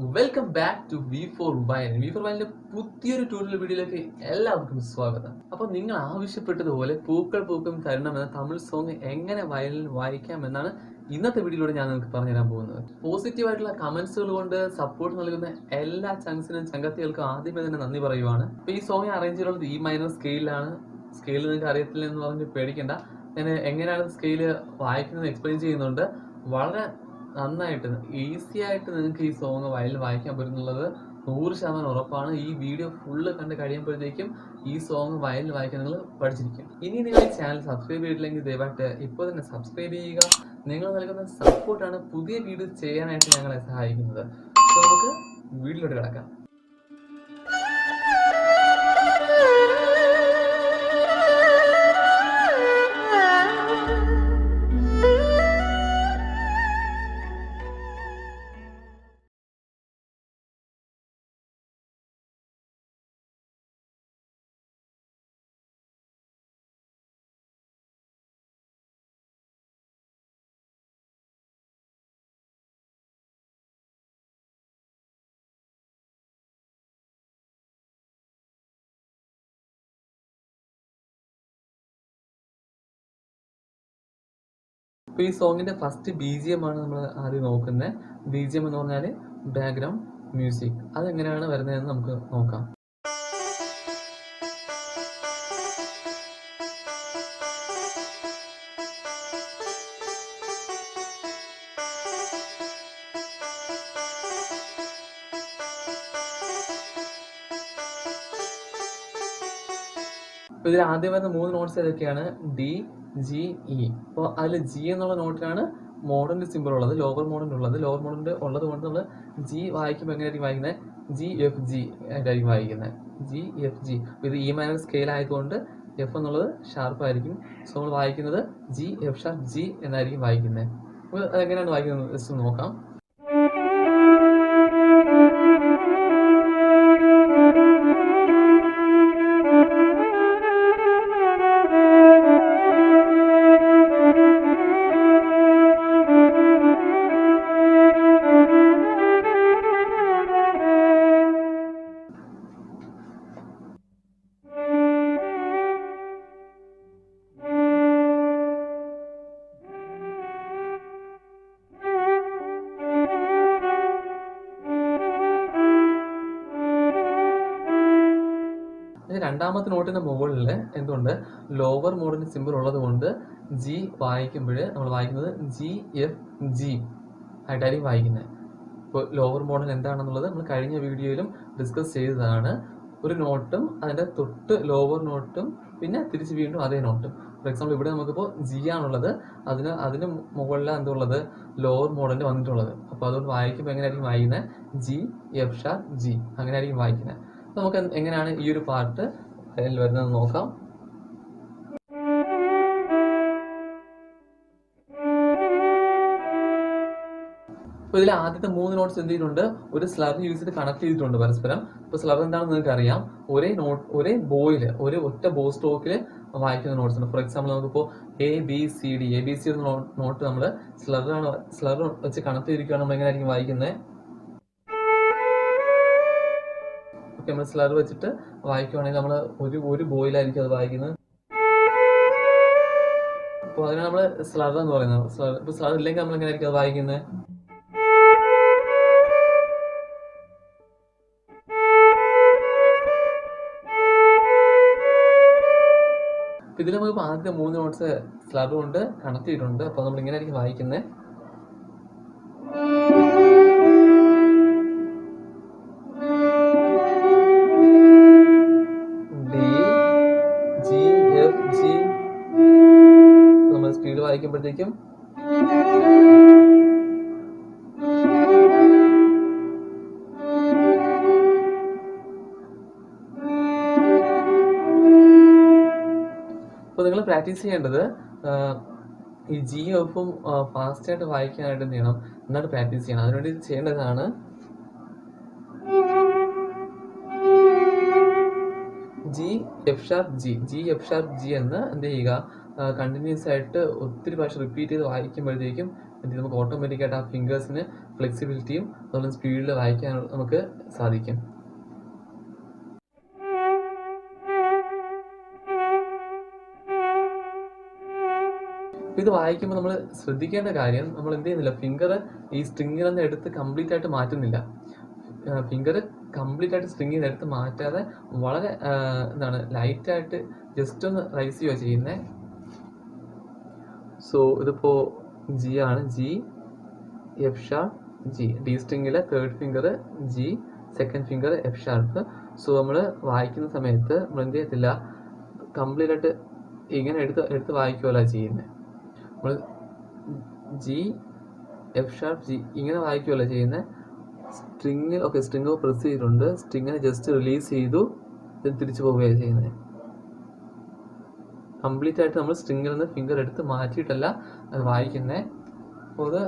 Welcome back to വി4വയലിന്റെ പുതിയൊരു tutorial വീഡിയോയിലേക്ക് എല്ലാവർക്കും സ്വാഗതം. അപ്പോൾ നിങ്ങൾ ആവശ്യപ്പെട്ടതുപോലെ പൂക്കൾ പൂക്കും തരണം എന്ന തമിഴ് സോങ് എങ്ങനെ വയലിൻ വായിക്കാം എന്നാണ് ഇന്നത്തെ വീഡിയോയിലൂടെ ഞാൻ നിങ്ങൾക്ക് പറഞ്ഞുതരാൻ പോകുന്നത്. പോസിറ്റീവായിട്ടുള്ള കമന്റ്സുകൾ കൊണ്ട് സപ്പോർട്ട് നൽകുന്ന എല്ലാ ചങ്സിനും ചങ്കത്തികൾക്കും ആദ്യമേ തന്നെ നന്ദി പറയുവാണ്. അപ്പോൾ ഈ സോങ് അറേഞ്ച് ചെയ്തിട്ടുള്ളത് ഈ മൈനർ സ്കെയിലാണ്. സ്കെയിൽ നിങ്ങൾക്ക് അറിയത്തില്ല എന്ന് പറഞ്ഞ് പേടിക്കേണ്ട. ഞാൻ എങ്ങനെയാണ് സ്കെയിൽ വായിക്കുന്നത് എക്സ്പ്ലെയിൻ ചെയ്യുന്നുണ്ട്. വളരെ നന്നായിട്ട് ഈസി ആയിട്ട് നിങ്ങൾക്ക് ഈ സോങ് വയലിൽ വായിക്കാൻ പറ്റുന്നുള്ളത് 100% ഉറപ്പാണ്. ഈ വീഡിയോ ഫുള്ള് കണ്ട് കഴിയുമ്പോഴത്തേക്കും ഈ സോങ് വയലിൽ വായിക്കാൻ നിങ്ങൾ പഠിച്ചിരിക്കും. ഇനി നിങ്ങൾ ഈ ചാനൽ സബ്സ്ക്രൈബ് ചെയ്തിട്ടില്ലെങ്കിൽ ദയവായിട്ട് ഇപ്പോൾ തന്നെ സബ്സ്ക്രൈബ് ചെയ്യുക. നിങ്ങൾ നൽകുന്ന സപ്പോർട്ടാണ് പുതിയ വീഡിയോ ചെയ്യാനായിട്ട് ഞങ്ങളെ സഹായിക്കുന്നത്. സോ നമുക്ക് വീഡിയോയിലോട്ട് കിടക്കാം. അപ്പോൾ ഈ സോങ്ങിന്റെ ഫസ്റ്റ് BGM ആണ് നമ്മൾ ആദ്യം നോക്കുന്നത്. BGM എന്ന് പറഞ്ഞാൽ ബാക്ക്ഗ്രൗണ്ട് മ്യൂസിക്. അതെങ്ങനെയാണ് വരുന്നതെന്ന് നമുക്ക് നോക്കാം. ഇതിൽ ആദ്യം വരുന്ന 3 നോട്ട്സ് ഏതൊക്കെയാണ്? D, G, E. അപ്പോൾ അതിൽ G എന്നുള്ള നോട്ടിലാണ് മോഡലിന്റെ സിമ്പിൾ ഉള്ളത്, ലോവർ മോഡലിൻ്റെ ഉള്ളത്. ലോവർ മോഡലിൻ്റെ ഉള്ളത് കൊണ്ട് നമ്മൾ G വായിക്കുമ്പോൾ എങ്ങനെയായിരിക്കും വായിക്കുന്നത്? GFG ആയിട്ടായിരിക്കും വായിക്കുന്നത്. GFG. അപ്പോൾ ഇത് E മൈനർ സ്കെയിൽ ആയതുകൊണ്ട് F എന്നുള്ളത് ഷാർപ്പ് ആയിരിക്കും. സോ നമ്മൾ വായിക്കുന്നത് GF#G എന്നായിരിക്കും വായിക്കുന്നത്. അപ്പോൾ അതെങ്ങനെയാണ് വായിക്കുന്നത് ജസ്റ്റ് നോക്കാം. രണ്ടാമത്തെ നോട്ടിന്റെ മുകളിൽ എന്തുകൊണ്ട്? ലോവർ മോഡിന്റെ സിമ്പിൾ ഉള്ളത് കൊണ്ട് G വായിക്കുമ്പോൾ നമ്മൾ വായിക്കുന്നത് GFG ആയിട്ടായിരിക്കും വായിക്കുന്നത്. ഇപ്പോൾ ലോവർ മോഡൽ എന്താണെന്നുള്ളത് നമ്മൾ കഴിഞ്ഞ വീഡിയോയിലും ഡിസ്കസ് ചെയ്തതാണ്. ഒരു നോട്ടും അതിൻ്റെ തൊട്ട് ലോവർ നോട്ടും പിന്നെ തിരിച്ച് വീണ്ടും അതേ നോട്ടും. ഫോർ എക്സാമ്പിൾ ഇവിടെ നമുക്കിപ്പോൾ G ആണുള്ളത്, അതിന് മുകളിലാണ് എന്തുള്ളത്? ലോവർ മോഡലിൽ വന്നിട്ടുള്ളത്. അപ്പോൾ അതുകൊണ്ട് വായിക്കുമ്പോൾ എങ്ങനെയായിരിക്കും വായിക്കുന്നത്? GF#G അങ്ങനെയായിരിക്കും വായിക്കുന്നത്. നമുക്ക് എങ്ങനെയാണ് ഈ ഒരു പാർട്ട് അതിൽ വരുന്നത് നോക്കാം. അപ്പോൾ ഇതിൽ ആദ്യത്തെ 3 നോട്ട്സ് എന്ത് ചെയ്തിട്ടുണ്ട്? ഒരു സ്ലർ യൂസ് ചെയ്ത് കണക്ട് ചെയ്തിട്ടുണ്ട് പരസ്പരം. ഇപ്പോൾ സ്ലർ എന്താണെന്ന് നിങ്ങൾക്ക് അറിയാം. ഒരേ ബോയിൽ ഒറ്റ ബോ സ്ട്രോക്കിൽ വായിക്കുന്ന നോട്ട്സ് ഉണ്ട്. ഫോർ എക്സാമ്പിൾ നമുക്കിപ്പോൾ ABCD എന്ന നോട്ട് നമ്മൾ സ്ലർ വെച്ച് കണക്ട് ചെയ്തിരിക്കുകയാണ്. നമ്മൾ എങ്ങനെയായിരിക്കും വായിക്കുന്നത്? നമ്മൾ സ്ലർ വെച്ചിട്ട് വായിക്കുവാണെങ്കിൽ നമ്മൾ ഒരു ബോയിലായിരിക്കും അത് വായിക്കുന്നത്. അപ്പോൾ അതിനാണ് നമ്മൾ സ്ലർ എന്ന് പറയുന്നത്. ഇപ്പോൾ സ്ലർ ഇല്ലെങ്കിൽ നമ്മൾ എങ്ങനെയായിരിക്കും അത് വായിക്കുന്നത്? ഇതിൽ നമുക്ക് ആദ്യത്തെ 3 നോട്ട്സ് സ്ലർ കൊണ്ട് കണക്ട് ചെയ്തിട്ടുണ്ട്. അപ്പോൾ നമ്മൾ ഇങ്ങനെയായിരിക്കും വായിക്കുന്നത്. നമ്മൾ സ്പീഡ് വായിക്കുമ്പോഴത്തേക്കും അപ്പോൾ നിങ്ങൾ പ്രാക്ടീസ് ചെയ്യേണ്ടത് ഈ GFും ഫാസ്റ്റായിട്ട് വായിക്കാനായിട്ട് എന്ത് ചെയ്യണം? നന്നായിട്ട് പ്രാക്ടീസ് ചെയ്യണം. അതിനുവേണ്ടി ചെയ്യേണ്ടതാണ് GF#G എന്ന് എന്ത് ചെയ്യുക? കണ്ടിന്യൂസ് ആയിട്ട് ഒത്തിരി പ്രാവശ്യം റിപ്പീറ്റ് ചെയ്ത് വായിക്കുമ്പോഴത്തേക്കും നമുക്ക് ഓട്ടോമാറ്റിക്കായിട്ട് ആ ഫിംഗേഴ്സിന് ഫ്ലെക്സിബിലിറ്റിയും അതുപോലെ സ്പീഡിൽ വായിക്കാൻ നമുക്ക് സാധിക്കും. ഇത് വായിക്കുമ്പോൾ നമ്മൾ ശ്രദ്ധിക്കേണ്ട കാര്യം, നമ്മൾ എന്ത് ചെയ്യുന്നില്ല, ഫിംഗർ ഈ സ്ട്രിങ്ങിൽ നിന്ന് എടുത്ത് കംപ്ലീറ്റ് ആയിട്ട് മാറ്റുന്നില്ല. ഫിംഗർ കംപ്ലീറ്റ് ആയിട്ട് സ്ട്രിങ്ങിൽ നിന്ന് എടുത്ത് മാറ്റാതെ വളരെ ലൈറ്റായിട്ട് ജസ്റ്റ് ഒന്ന് റൈസ് ചെയ്യുക ചെയ്യുന്നത്. സോ ഇതിപ്പോൾ ജി ആണ്, G F sharp G, D സ്ട്രിങ്ങിലെ third finger G, second finger F sharp. So നമ്മൾ വായിക്കുന്ന സമയത്ത് നമ്മൾ എന്ത് ചെയ്യത്തില്ല, കംപ്ലീറ്റ് ആയിട്ട് ഇങ്ങനെ എടുത്ത് വായിക്കുമല്ല ചെയ്യുന്നത്. നമ്മൾ ജി എഫ് ഷാർപ്പ് ജി ഇങ്ങനെ വായിക്കുമല്ല ചെയ്യുന്നത്. സ്ട്രിങ് പ്രസ് ചെയ്തിട്ടുണ്ട്, സ്ട്രിങ്ങിനെ ജസ്റ്റ് റിലീസ് ചെയ്തു, തിരിച്ചു പോവുകയാണ് ചെയ്യുന്നത്. കംപ്ലീറ്റ് ആയിട്ട് നമ്മൾ സ്ട്രിങ്ങിൽ നിന്ന് ഫിംഗർ എടുത്ത് മാറ്റിയിട്ടല്ല അത് വായിക്കുന്നത്. അപ്പോൾ അത്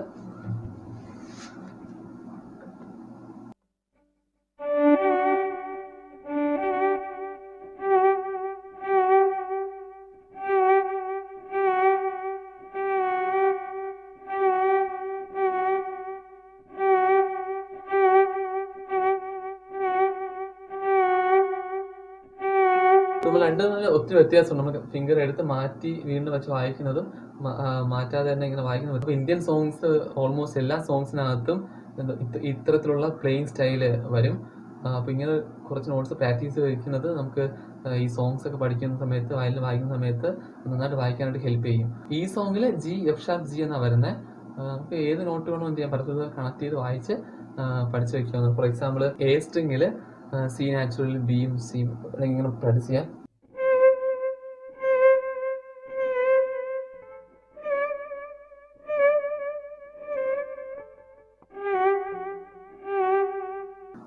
നമ്മൾ രണ്ടും ഒത്തിരി വ്യത്യാസമുണ്ട്. നമുക്ക് ഫിംഗർ എടുത്ത് മാറ്റി വീണ്ടും വെച്ച് വായിക്കുന്നതും മാറ്റാതെ തന്നെ ഇങ്ങനെ വായിക്കുന്നതും. അപ്പോൾ ഇന്ത്യൻ സോങ്സ് ഓൾമോസ്റ്റ് എല്ലാ സോങ്സിനകത്തും ഇത്തരത്തിലുള്ള പ്ലെയിൻ സ്റ്റൈല് വരും. അപ്പോൾ ഇങ്ങനെ കുറച്ച് നോട്ട്സ് പ്രാക്ടീസ് വയ്ക്കുന്നത് നമുക്ക് ഈ സോങ്സ് ഒക്കെ പഠിക്കുന്ന സമയത്ത്, വയലിൻ വായിക്കുന്ന സമയത്ത് നന്നായിട്ട് വായിക്കാനായിട്ട് ഹെൽപ്പ് ചെയ്യും. ഈ സോങ്ങിൽ ജി എഫ് ഷാർപ്പ് ജി എന്നാണ് വരുന്നത്. നമുക്ക് ഏത് നോട്ട് വേണോ എന്ത് ചെയ്യാൻ പറ്റുന്നത് കണക്ട് ചെയ്ത് വായിച്ച് പഠിച്ചു വയ്ക്കാവുന്ന. ഫോർ എക്സാമ്പിൾ എ സ്ട്രിങ്ങിൽ സി നാച്ചുറൽ ബിയും സിയും ഇങ്ങനെ പ്രാക്ടീസ് ചെയ്യാം.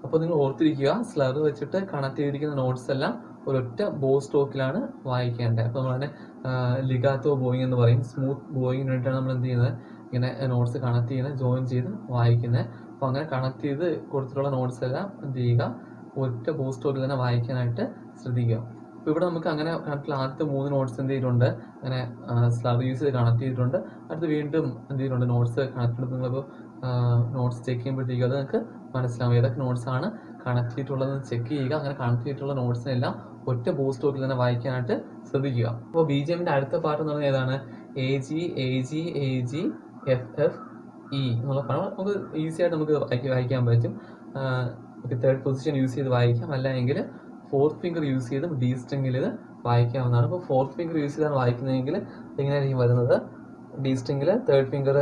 അപ്പോൾ നിങ്ങൾ ഓർത്തിരിക്കുക, സ്ലർ വെച്ചിട്ട് കണക്ട് ചെയ്തിരിക്കുന്ന നോട്ട്സ് എല്ലാം ഒരൊറ്റ ബോ സ്ട്രോക്കിലാണ് വായിക്കേണ്ടത്. അപ്പോൾ നമ്മൾ തന്നെ ലിഗാത്തോ ബോയിങ് എന്ന് പറയും. സ്മൂത്ത് ബോയിങ്ങിന് വേണ്ടിയിട്ടാണ് നമ്മൾ എന്ത് ചെയ്യുന്നത്, ഇങ്ങനെ നോട്ട്സ് കണക്ട് ചെയ്യുന്നത്, ജോയിൻ ചെയ്ത് വായിക്കുന്നത്. അപ്പോൾ അങ്ങനെ കണക്ട് ചെയ്ത് കൊടുത്തിട്ടുള്ള നോട്ട്സ് എല്ലാം എന്ത് ചെയ്യുക, ഒറ്റ ബോ സ്ട്രോക്കിൽ തന്നെ വായിക്കാനായിട്ട് ശ്രദ്ധിക്കുക. അപ്പോൾ ഇവിടെ നമുക്ക് അങ്ങനെ കണക്റ്റിൽ ആദ്യത്തെ 3 നോട്ട്സ് എന്ത് ചെയ്തിട്ടുണ്ട്, അങ്ങനെ സ്ലർ യൂസ് ചെയ്ത് കണക്ട് ചെയ്തിട്ടുണ്ട്. അടുത്ത് വീണ്ടും എന്ത് ചെയ്തിട്ടുണ്ട്, നോട്ട്സ് കണക്ട് എടുത്ത് നിങ്ങൾക്ക് നോട്ട്സ് ചെക്ക് ചെയ്യുമ്പോഴത്തേക്കും അത് നിങ്ങൾക്ക് മനസ്സിലാവും ഏതൊക്കെ നോട്ട്സ് ആണ് കണക്ട് ചെയ്തിട്ടുള്ളതെന്ന് ചെക്ക് ചെയ്യുക. അങ്ങനെ കണക്ട് ചെയ്തിട്ടുള്ള നോട്ട്സിനെല്ലാം ഒറ്റ ബോ സ്ട്രോക്കിൽ തന്നെ വായിക്കാനായിട്ട് ശ്രദ്ധിക്കുക. അപ്പോൾ ബി ജി എമ്മിൻ്റെ അടുത്ത പാർട്ട് എന്ന് പറഞ്ഞാൽ ഏതാണ്, A G A G A G F F E എന്നുള്ള പാഠം നമുക്ക് ഈസി ആയിട്ട് നമുക്ക് വായിക്കാൻ പറ്റും. നമുക്ക് തേർഡ് പൊസിഷൻ യൂസ് ചെയ്ത് വായിക്കാം, അല്ലെങ്കിൽ ഫോർത്ത് ഫിംഗർ യൂസ് ചെയ്തും ഡി സ്ട്രിങ്ങിൽ ഇത് വായിക്കാവുന്നതാണ്. അപ്പോൾ ഫോർത്ത് ഫിംഗർ യൂസ് ചെയ്താണ് വായിക്കുന്നതെങ്കിൽ എങ്ങനെയായിരിക്കും വരുന്നത്, ഡി സ്ട്രിങ്ങിൽ തേർഡ് ഫിംഗർ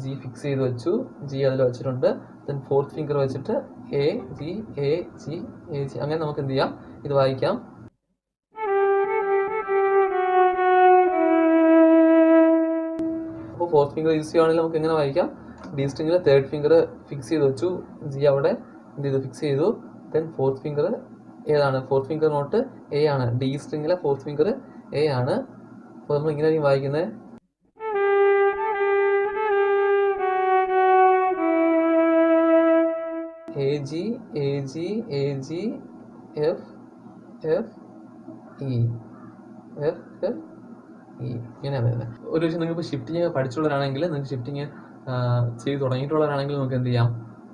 ജി ഫിക്സ് ചെയ്ത് വെച്ചു, ജി അതിൽ വെച്ചിട്ടുണ്ട്. ദെൻ ഫോർത്ത് ഫിംഗർ വെച്ചിട്ട് A G A G A G, അങ്ങനെ നമുക്ക് എന്ത് ചെയ്യാം, ഇത് വായിക്കാം. അപ്പോൾ ഫോർത്ത് ഫിംഗർ യൂസ് ചെയ്യുകയാണെങ്കിൽ നമുക്ക് എങ്ങനെ വായിക്കാം, ഡി സ്ട്രിങ്ങിൽ തേർഡ് ഫിംഗർ ഫിക്സ് ചെയ്ത് വെച്ചു, ജി അവിടെ എന്ത് ചെയ്തു, ഫിക്സ് ചെയ്തു. ദെൻ ഫോർത്ത് ഫിംഗർ ഏതാണ്, ഫോർത്ത് ഫിംഗർ നോട്ട് എ ആണ്, ഡി സ്ട്രിങ്ങിലെ ഫോർത്ത് ഫിംഗർ എ ആണ്. അപ്പോൾ നമ്മൾ ഇങ്ങനെയായിരിക്കും വായിക്കുന്നത്. A G A G A G F F E F F E ഇങ്ങനെയാണ് വരുന്നത്. ഒരു പക്ഷേ നിങ്ങൾക്ക് ഷിഫ്റ്റിങ് പഠിച്ചുള്ളവരാണെങ്കിൽ, നിങ്ങൾക്ക് ഷിഫ്റ്റിങ് ചെയ്ത് തുടങ്ങിയിട്ടുള്ളവരാണെങ്കിൽ നമുക്ക് എന്ത് ചെയ്യാം,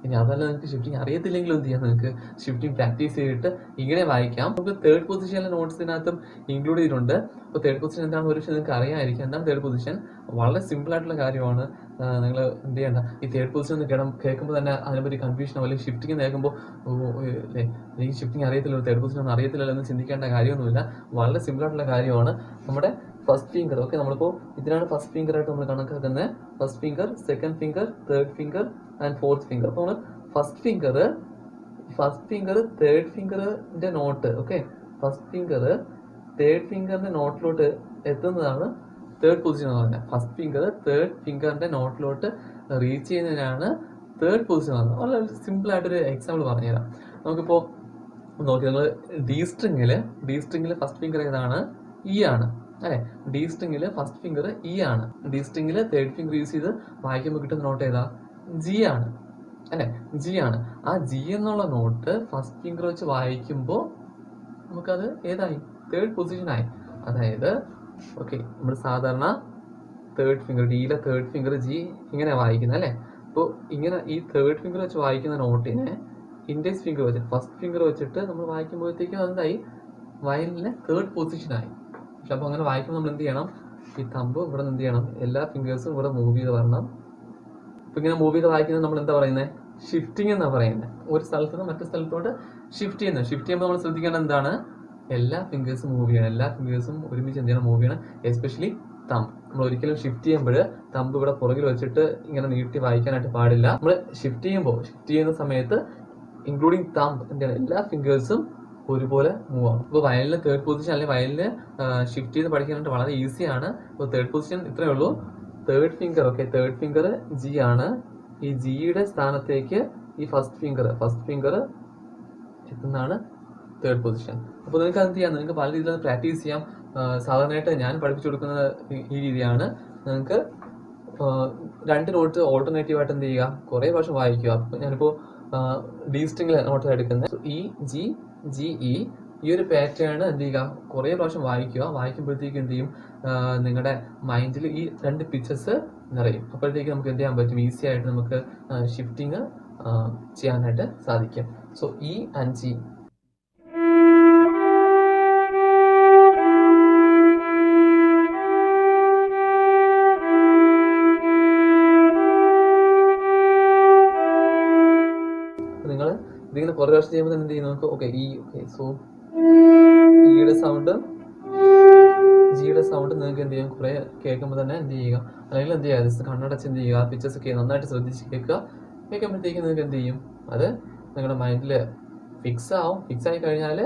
ഇനി അതല്ല നിങ്ങൾക്ക് ഷിഫ്റ്റിംഗ് അറിയത്തില്ലെങ്കിലും എന്ത് ചെയ്യാം, നിങ്ങൾക്ക് ഷിഫ്റ്റിംഗ് പ്രാക്ടീസ് ചെയ്തിട്ട് ഇങ്ങനെ വായിക്കാം. നമുക്ക് തേർഡ് പൊസിഷനിലെ നോട്ട്സിനകത്തും ഇൻക്ലൂഡ് ചെയ്തിട്ടുണ്ട്. അപ്പോൾ തേർഡ് പൊസിഷൻ എന്താണ് ഒരു പക്ഷേ നിങ്ങൾക്ക് അറിയാമായിരിക്കും. എന്താണ് തേർഡ് പൊസിഷൻ, വളരെ സിമ്പിൾ ആയിട്ടുള്ള കാര്യമാണ്. നിങ്ങൾ എന്ത് ചെയ്യേണ്ട, ഈ തേർഡ് പൊസിഷൻ കേൾക്കുമ്പോൾ തന്നെ അതിനെപ്പറ്റി കൺഫ്യൂഷൻ ആവും. അല്ലെങ്കിൽ ഷിഫ്റ്റിംഗ് കേൾക്കുമ്പോൾ അല്ലേ എനിക്ക് ഷിഫ്റ്റിംഗ് അറിയത്തില്ലല്ലോ, തേർഡ് പൊസിഷൻ ഒന്നും അറിയത്തില്ലല്ലോ എന്ന് ചിന്തിക്കേണ്ട കാര്യമൊന്നുമില്ല. വളരെ സിമ്പിൾ ആയിട്ടുള്ള കാര്യമാണ്. നമ്മുടെ ഫസ്റ്റ് ഫിംഗർ, ഓക്കെ, നമ്മളിപ്പോൾ ഇതിനാണ് ഫസ്റ്റ് ഫിംഗർ ആയിട്ട് നമ്മൾ കണക്കാക്കുന്നത്. First finger, second finger, third finger and fourth finger. അപ്പോൾ നമ്മൾ ഫസ്റ്റ് ഫിംഗർ തേർഡ് ഫിംഗറിന്റെ note, okay, first finger third ഫിംഗറിന്റെ നോട്ടിലോട്ട് എത്തുന്നതാണ് തേർഡ് പൊസിഷൻ എന്ന് പറഞ്ഞാൽ. ഫസ്റ്റ് ഫിംഗർ തേർഡ് ഫിംഗറിന്റെ നോട്ടിലോട്ട് റീച്ച് ചെയ്യുന്നതിനാണ് തേർഡ് പൊസിഷൻ എന്ന് പറഞ്ഞത്. വളരെ സിമ്പിൾ ആയിട്ടൊരു എക്സാമ്പിൾ പറഞ്ഞുതരാം. നമുക്കിപ്പോൾ നോക്കി, നമ്മൾ ഡി സ്ട്രിങ്ങിൽ ഫസ്റ്റ് ഫിംഗർ ഏതാണ്, ഇ ആണ് അല്ലേ. ഡി സ്ട്രിങ്ങിൽ ഫസ്റ്റ് ഫിംഗർ ഇ ആണ്. ഡി സ്ട്രിങ്ങിൽ തേർഡ് ഫിംഗർ യൂസ് ചെയ്ത് വായിക്കുമ്പോൾ കിട്ടുന്ന നോട്ട് ഏതാ, ജി ആണ് അല്ലേ, ജി ആണ്. ആ ജി എന്നുള്ള നോട്ട് ഫസ്റ്റ് ഫിംഗർ വെച്ച് വായിക്കുമ്പോൾ നമുക്കത് ഏതായി, തേർഡ് പൊസിഷനായി. അതായത് ഓക്കെ, നമ്മൾ സാധാരണ തേർഡ് ഫിംഗർ ഡിയിലെ തേർഡ് ഫിംഗർ ജി ഇങ്ങനെ വായിക്കുന്നത് അല്ലേ. അപ്പോൾ ഇങ്ങനെ ഈ തേർഡ് ഫിംഗർ വെച്ച് വായിക്കുന്ന നോട്ടിനെ ഇൻഡെക്സ് ഫിംഗർ വെച്ചിട്ട് ഫസ്റ്റ് ഫിംഗർ വെച്ചിട്ട് നമ്മൾ വായിക്കുമ്പോഴത്തേക്കും എന്തായി, വയലിൻ്റെ തേർഡ് പൊസിഷനായി. പക്ഷെ അപ്പോൾ അങ്ങനെ വായിക്കുമ്പോൾ നമ്മൾ എന്ത് ചെയ്യണം, ഈ തമ്പ് ഇവിടെ എന്ത് ചെയ്യണം, എല്ലാ ഫിംഗേഴ്സും ഇവിടെ മൂവ് ചെയ്ത് വരണം. അപ്പോൾ ഇങ്ങനെ മൂവ് ചെയ്ത് വായിക്കുന്നത് നമ്മൾ എന്താ പറയുന്നത്, ഷിഫ്റ്റിംഗ് എന്നാണ് പറയുന്നത്. ഒരു സ്ഥലത്ത് നിന്ന് മറ്റു സ്ഥലത്തോട്ട് ഷിഫ്റ്റ് ചെയ്യുന്നത്. ഷിഫ്റ്റ് ചെയ്യുമ്പോൾ നമ്മൾ ശ്രദ്ധിക്കേണ്ടത് എന്താണ്, എല്ലാ ഫിംഗേഴ്സും മൂവ് ചെയ്യണം, എല്ലാ ഫിംഗേഴ്സും ഒരുമിച്ച് എന്ത് ചെയ്യണം, മൂവ് ചെയ്യണം. Especially thumb. നമ്മൾ ഒരിക്കലും ഷിഫ്റ്റ് ചെയ്യുമ്പോൾ തമ്പ് ഇവിടെ പുറകിൽ വെച്ചിട്ട് ഇങ്ങനെ നീട്ടി വായിക്കാനായിട്ട് പാടില്ല. നമ്മൾ ഷിഫ്റ്റ് ചെയ്യുന്ന സമയത്ത് ഇൻക്ലൂഡിങ് തമ്പ് എന്താണ്, എല്ലാ ഫിംഗേഴ്സും ഒരുപോലെ മൂവ് ആവും. ഇപ്പോൾ വയലിന് തേർഡ് പൊസിഷൻ അല്ലെങ്കിൽ വയലിന് ഷിഫ്റ്റ് ചെയ്ത് പഠിക്കാനായിട്ട് വളരെ ഈസിയാണ്. ഇപ്പോൾ തേർഡ് പൊസിഷൻ ഇത്രയേ ഉള്ളൂ. Third finger, okay, third finger G ആണ്. ഈ ജിയുടെ സ്ഥാനത്തേക്ക് ഈ ഫസ്റ്റ് ഫിംഗർ എത്തുന്നതാണ് തേർഡ് പൊസിഷൻ. അപ്പോൾ നിങ്ങൾക്ക് അത് ചെയ്യാം, നിങ്ങൾക്ക് പല രീതിയിൽ പ്രാക്ടീസ് ചെയ്യാം. സാധാരണയായിട്ട് ഞാൻ പഠിപ്പിച്ചു കൊടുക്കുന്നത് ഈ രീതിയാണ്. നിങ്ങൾക്ക് 2 നോട്ട് ഓൾട്ടർനേറ്റീവായിട്ട് എന്ത് ചെയ്യുക, കുറേ പ്രാവശ്യം വായിക്കുക. അപ്പോൾ ഞാനിപ്പോൾ ഡി സ്ട്രിങ്ങിൽ നോട്ട് എടുക്കുന്നത് ഈ ജി ജി ഇ, ഈ ഒരു പാറ്റേൺ എന്ത് ചെയ്യുക, കുറേ പ്രാവശ്യം വായിക്കുക. വായിക്കുമ്പോഴത്തേക്കും എന്ത് ചെയ്യും, നിങ്ങളുടെ മൈൻഡിൽ ഈ 2 പിക്ചേഴ്സ് നിറയും. അപ്പോഴത്തേക്ക് നമുക്ക് എന്ത് ചെയ്യാൻ പറ്റും, ഈസി ആയിട്ട് നമുക്ക് ഷിഫ്റ്റിങ് ചെയ്യാനായിട്ട് സാധിക്കും. So E and G. നിങ്ങൾ ഇതിങ്ങനെ കുറേ പ്രാവശ്യം ചെയ്യുമ്പോൾ തന്നെ എന്ത് ചെയ്യും, നമുക്ക് ഓക്കെ ഈ ഓക്കെ. സോ ജിയുടെ സൗണ്ട് നിങ്ങൾക്ക് എന്ത് ചെയ്യും, കുറേ കേൾക്കുമ്പോൾ തന്നെ എന്ത് ചെയ്യുക, അല്ലെങ്കിൽ എന്ത് ചെയ്യുക, കണ്ണടച്ച് എന്ത് ചെയ്യുക, പിക്ചേഴ്സ് ഒക്കെ നന്നായിട്ട് ശ്രദ്ധിച്ച് കേൾക്കുമ്പോഴത്തേക്കും നിങ്ങൾക്ക് എന്ത് ചെയ്യും, അത് നിങ്ങളുടെ മൈൻഡിൽ ഫിക്സ് ആയി കഴിഞ്ഞാൽ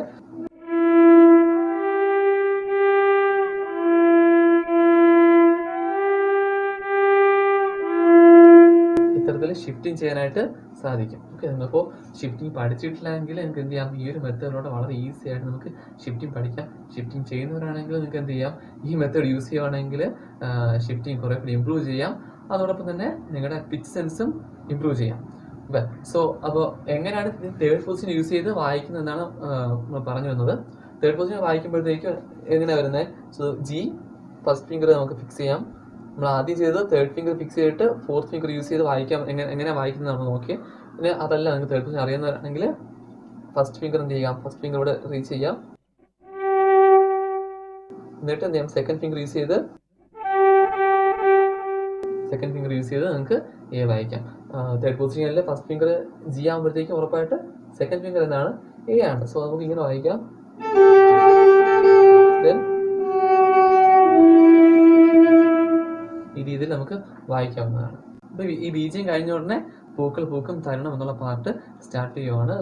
ഇത്തരത്തിൽ ഷിഫ്റ്റിംഗ് ചെയ്യാനായിട്ട് സാധിക്കും. ഓക്കെ, നിങ്ങളിപ്പോൾ ഷിഫ്റ്റിംഗ് പഠിച്ചിട്ടില്ലെങ്കിൽ നിങ്ങൾക്ക് എന്ത് ചെയ്യാം, ഈ ഒരു മെത്തേഡിലൂടെ വളരെ ഈസി ആയിട്ട് നമുക്ക് ഷിഫ്റ്റിംഗ് പഠിക്കാം. ഷിഫ്റ്റിംഗ് ചെയ്യുന്നവരാണെങ്കിൽ നിങ്ങൾക്ക് എന്ത് ചെയ്യാം, ഈ മെത്തേഡ് യൂസ് ചെയ്യുകയാണെങ്കിൽ ഷിഫ്റ്റിംഗ് കുറേ കൂടി ഇമ്പ്രൂവ് ചെയ്യാം. അതോടൊപ്പം തന്നെ നിങ്ങളുടെ പിച്ച് സെൻസും ഇമ്പ്രൂവ് ചെയ്യാം. സോ അപ്പോൾ എങ്ങനെയാണ് തേർഡ് പൊസിഷൻ യൂസ് ചെയ്ത് വായിക്കുന്നതെന്നാണ് പറഞ്ഞു വന്നത്. തേർഡ് പൊസിഷൻ വായിക്കുമ്പോഴത്തേക്ക് എങ്ങനെയാണ് വരുന്നത്, സോ ജി ഫസ്റ്റ് ഫിംഗർ നമുക്ക് ഫിക്സ് ചെയ്യാം. നമ്മൾ ആദ്യം ചെയ്തത് തേർഡ് ഫിംഗർ ഫിക്സ് ചെയ്തിട്ട് ഫോർത്ത് ഫിംഗർ യൂസ് ചെയ്ത് വായിക്കാം. എങ്ങനെ വായിക്കുന്നതാണ് നോക്കി. പിന്നെ അതല്ല നിങ്ങൾക്ക് തേർഡ് പൊസിഷൻ അറിയുന്നവരാണെങ്കിൽ ഫസ്റ്റ് ഫിംഗർ എന്ത് ചെയ്യാം, ഫസ്റ്റ് ഫിംഗർ ഇവിടെ റീച്ച് ചെയ്യാം. എന്നിട്ട് എന്ത് ചെയ്യാം, സെക്കൻഡ് ഫിംഗർ യൂസ് ചെയ്ത് നിങ്ങൾക്ക് എ വായിക്കാം. തേർഡ് പൊസിഷനിൽ ഫസ്റ്റ് ഫിംഗർ ജി ആകുമ്പോഴത്തേക്കും ഉറപ്പായിട്ട് സെക്കൻഡ് ഫിംഗർ എന്താണ്, എ ആണ്. സോ നമുക്ക് ഇങ്ങനെ വായിക്കാം. ഈ രീതിയിൽ നമുക്ക് വായിക്കാവുന്നതാണ്. അപ്പോൾ ഈ ബീജം കഴിഞ്ഞ ഉടനെ പൂക്കൾ പൂക്കും തരണം എന്നുള്ള പാർട്ട് സ്റ്റാർട്ട് ചെയ്യുവാണ്.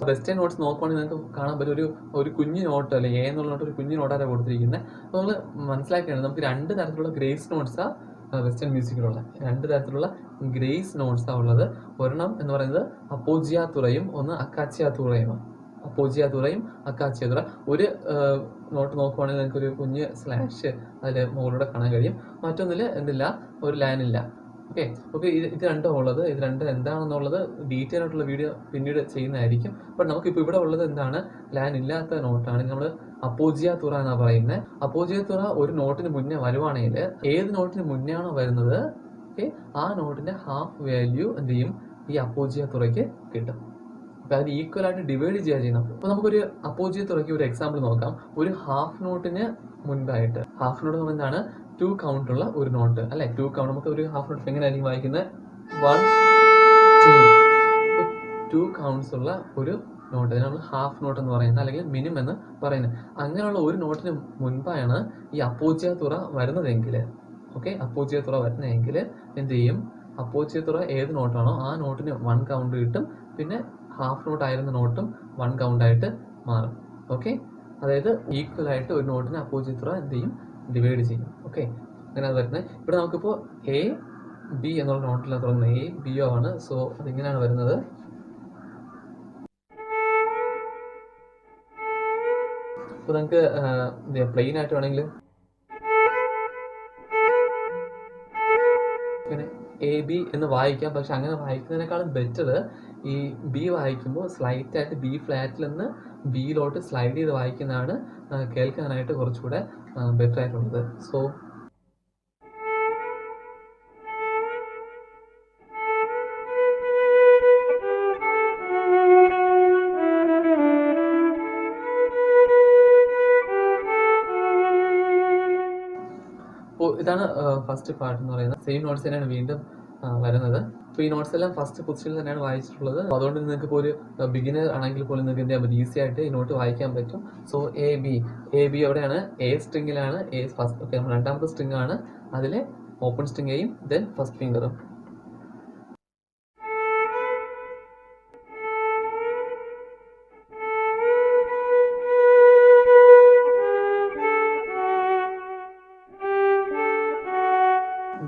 വെസ്റ്റേൺ നോട്ട്സ് നോക്കുവാണെങ്കിൽ നിങ്ങൾക്ക് കാണാൻ പറ്റും, ഒരു കുഞ്ഞു നോട്ട് അല്ലെ, എ എന്നുള്ള നോട്ട് ഒരു കുഞ്ഞു നോട്ടാണ് കൊടുത്തിരിക്കുന്നത്. അപ്പോൾ നമ്മൾ മനസ്സിലാക്കേണ്ടത് നമുക്ക് 2 തരത്തിലുള്ള ഗ്രേസ് നോട്ട്സാണ് വെസ്റ്റേൺ മ്യൂസിക്കിലുള്ള. 2 തരത്തിലുള്ള ഗ്രേസ് നോട്ട്സാണ് ഉള്ളത്. ഒരെണ്ണം എന്ന് പറയുന്നത് അപ്പോജിയാത്തുറയും ഒന്ന് അക്കാച്ചിയാത്തുറയുമാണ്. അപ്പോജിയാത്തുറയും അക്കാച്ചിയാത്തുറ. ഒരു നോട്ട് നോക്കുവാണെങ്കിൽ നിങ്ങൾക്ക് ഒരു കുഞ്ഞ് സ്ലാഷ് അതിൽ മുകളിലൂടെ കാണാൻ കഴിയും. മറ്റൊന്നിൽ എന്തില്ല, ഒരു ലൈൻ ഇല്ല. ഓക്കെ, ഇത് രണ്ടും ഉള്ളത്. ഇത് രണ്ടും എന്താണെന്നുള്ളത് ഡീറ്റെയിൽ ആയിട്ടുള്ള വീഡിയോ പിന്നീട് ചെയ്യുന്നതായിരിക്കും. ബട്ട് നമുക്കിപ്പോൾ ഇവിടെ ഉള്ളത് എന്താണ്, ലൈൻ ഇല്ലാത്ത നോട്ടാണ്. നമ്മൾ അപ്പോജിയാത്തുറ എന്നാണ് പറയുന്നത്. അപ്പോജിയാത്തുറ ഒരു നോട്ടിന് മുന്നേ വരുവാണെങ്കിൽ ഏത് നോട്ടിന് മുന്നേ ആണോ വരുന്നത്, ഓക്കെ, ആ നോട്ടിന്റെ ഹാഫ് വാല്യൂ എന്ത് ചെയ്യും, ഈ അപ്പോജിയാത്തുറയ്ക്ക് കിട്ടും. അപ്പോൾ അതിന് ഈക്വൽ ആയിട്ട് ഡിവൈഡ് ചെയ്യുന്നത്. അപ്പോൾ നമുക്കൊരു അപ്പോജിയാത്തുറയ്ക്ക് ഒരു എക്സാമ്പിൾ നോക്കാം. ഒരു ഹാഫ് നോട്ടിന് മുൻപായിട്ട്, ഹാഫ് നോട്ട് എന്ന് പറയുന്നതാണ് 2 കൗണ്ട് ഉള്ള ഒരു നോട്ട് അല്ലെ. 2 കൗണ്ട് നമുക്ക് ഒരു ഹാഫ് നോട്ട് എങ്ങനെയായിരിക്കും വായിക്കുന്നത്, 1 2, 2 കൗണ്ട്സ് ഉള്ള ഒരു നോട്ട്, അതിനാണ് ഹാഫ് നോട്ട് എന്ന് പറയുന്നത്, അല്ലെങ്കിൽ മിനിമം എന്ന് പറയുന്നത്. അങ്ങനെയുള്ള ഒരു നോട്ടിന് മുൻപാണ് ഈ അപ്പോജിയാത്തുറ വരുന്നതെങ്കിൽ, ഓക്കെ, അപ്പോജിയാത്തുറ വരുന്നതെങ്കിൽ എന്ത് ചെയ്യും, അപ്പോജിയാത്തുറ ഏത് നോട്ടാണോ ആ നോട്ടിന് 1 കൗണ്ട് കിട്ടും. പിന്നെ ഹാഫ് നോട്ട് ആയിരുന്ന നോട്ടും 1 കൗണ്ട് ആയിട്ട് മാറും. ഓക്കെ, അതായത് ഈക്വൽ ആയിട്ട് ഒരു നോട്ടിന് അപ്പോജിയാത്തുറ എന്ത് ചെയ്യും, ഡിവൈഡ് ചെയ്യും. ഓക്കെ, അങ്ങനെ അത് വരുന്നത്. ഇവിടെ നമുക്കിപ്പോൾ എ ബി എന്നുള്ള നോട്ടിലാണ് തുടങ്ങുന്നത്. എ ബി ഒ ആണ്. സോ അതിങ്ങനെയാണ് വരുന്നത്. അപ്പോൾ നമുക്ക് പ്ലെയിൻ ആയിട്ട് വേണമെങ്കിൽ എ ബി എന്ന് വായിക്കാം. പക്ഷെ അങ്ങനെ വായിക്കുന്നതിനേക്കാളും ബെറ്റർ ഈ ബി വായിക്കുമ്പോൾ സ്ലൈറ്റ് ആയിട്ട് ബി ഫ്ലാറ്റിൽ നിന്ന് ബിയിലോട്ട് സ്ലൈഡ് ചെയ്ത് വായിക്കുന്നതാണ് കേൾക്കാനായിട്ട് കുറച്ചുകൂടെ ബെറ്റർ ആയിട്ടുള്ളത്. സോ അപ്പോൾ ഇതാണ് ഫസ്റ്റ് പാർട്ട് എന്ന് പറയുന്നത്. സെയിം നോട്ട്സ് തന്നെയാണ് വീണ്ടും വരുന്നത്. അപ്പോൾ ഈ നോട്ട്സ് എല്ലാം ഫസ്റ്റ് പൊസിഷനിൽ തന്നെയാണ് വായിച്ചിട്ടുള്ളത്. അതുകൊണ്ട് നിങ്ങൾക്ക് ഇപ്പോൾ ഒരു ബിഗിനർ ആണെങ്കിൽ പോലും നിങ്ങൾക്ക് എന്ത് ചെയ്യാൻ പറ്റും, ഈസി ആയിട്ട് ഈ നോട്ട് വായിക്കാൻ പറ്റും. സോ എ ബി എവിടെയാണ്? എ സ്ട്രിങ്ങിലാണ്. എ ഫസ്റ്റ്, ഓക്കെ, രണ്ടാമത്തെ സ്ട്രിങ് ആണ്. അതിൽ ഓപ്പൺ സ്ട്രിങ് എയും ദെൻ ഫസ്റ്റ് ഫിംഗറും.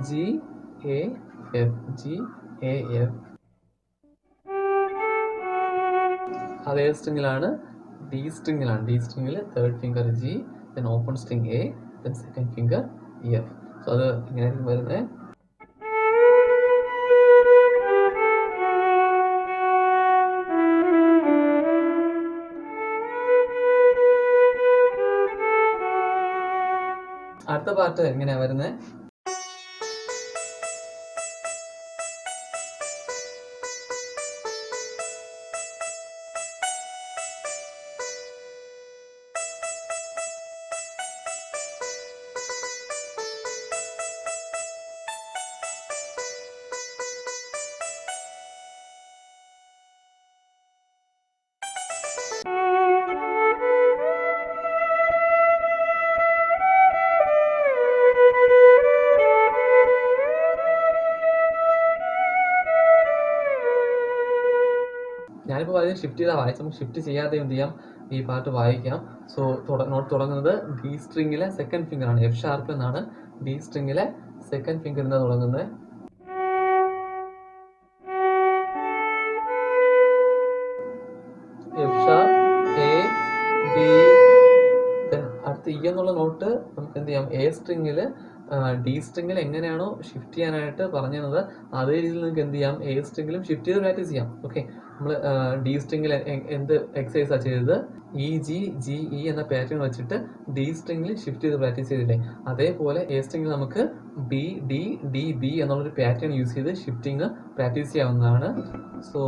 ജി എ എഫ് അതേ സ്ട്രിങ്ങിലാണ്. ഡി സ്ട്രിങ്ങിൽ third finger G, then open string A, then second finger F. So അത് ഇങ്ങനെയായിരിക്കും വരുന്നത്. അടുത്ത പാർട്ട് എങ്ങനെയാ വരുന്നത്? ഞാനിപ്പോൾ അതിന് ഷിഫ്റ്റ് ചെയ്താൽ വായിച്ചു. നമുക്ക് ഷിഫ്റ്റ് ചെയ്യാതെ എന്ത് ചെയ്യാം, ഈ പാർട്ട് വായിക്കാം. സോ നോട്ട് തുടങ്ങുന്നത് ഡി സ്ട്രിങ്ങിലെ സെക്കൻഡ് ഫിംഗർ ആണ്. എഫ് ഷാർപ്പ് എന്നാണ് ഡി സ്ട്രിങ്ങിലെ സെക്കൻഡ് ഫിംഗറിൽ നിന്ന് തുടങ്ങുന്നത്. എഫ് ഷാർപ്പ്, എ ബി, അടുത്ത ഇ എന്നുള്ള നോട്ട് നമുക്ക് എന്ത് ചെയ്യാം, എ സ്ട്രിങ്ങിൽ ഡി സ്ട്രിങ്ങിൽ എങ്ങനെയാണോ ഷിഫ്റ്റ് ചെയ്യാനായിട്ട് പറഞ്ഞത് അതേ രീതിയിൽ നിങ്ങൾക്ക് എന്ത് ചെയ്യാം, എ സ്ട്രിങ്ങിലും ഷിഫ്റ്റ് ചെയ്ത് പ്രാക്ടീസ് ചെയ്യാം. ഓക്കെ, നമ്മൾ ഡി സ്ട്രിങ്ങിൽ എന്ത് എക്സസൈസാണ് ചെയ്തത്, ഇ ജി ജി ഇ എന്ന പാറ്റേൺ വെച്ചിട്ട് ഡി സ്ട്രിങ്ങിൽ ഷിഫ്റ്റ് ചെയ്ത് പ്രാക്ടീസ് ചെയ്തില്ലേ, അതേപോലെ എ സ്ട്രിങ്ങിൽ നമുക്ക് ബി ഡി ഡി ബി എന്നുള്ളൊരു പാറ്റേൺ യൂസ് ചെയ്ത് ഷിഫ്റ്റിംഗ് പ്രാക്ടീസ് ചെയ്യാവുന്നതാണ്. സോ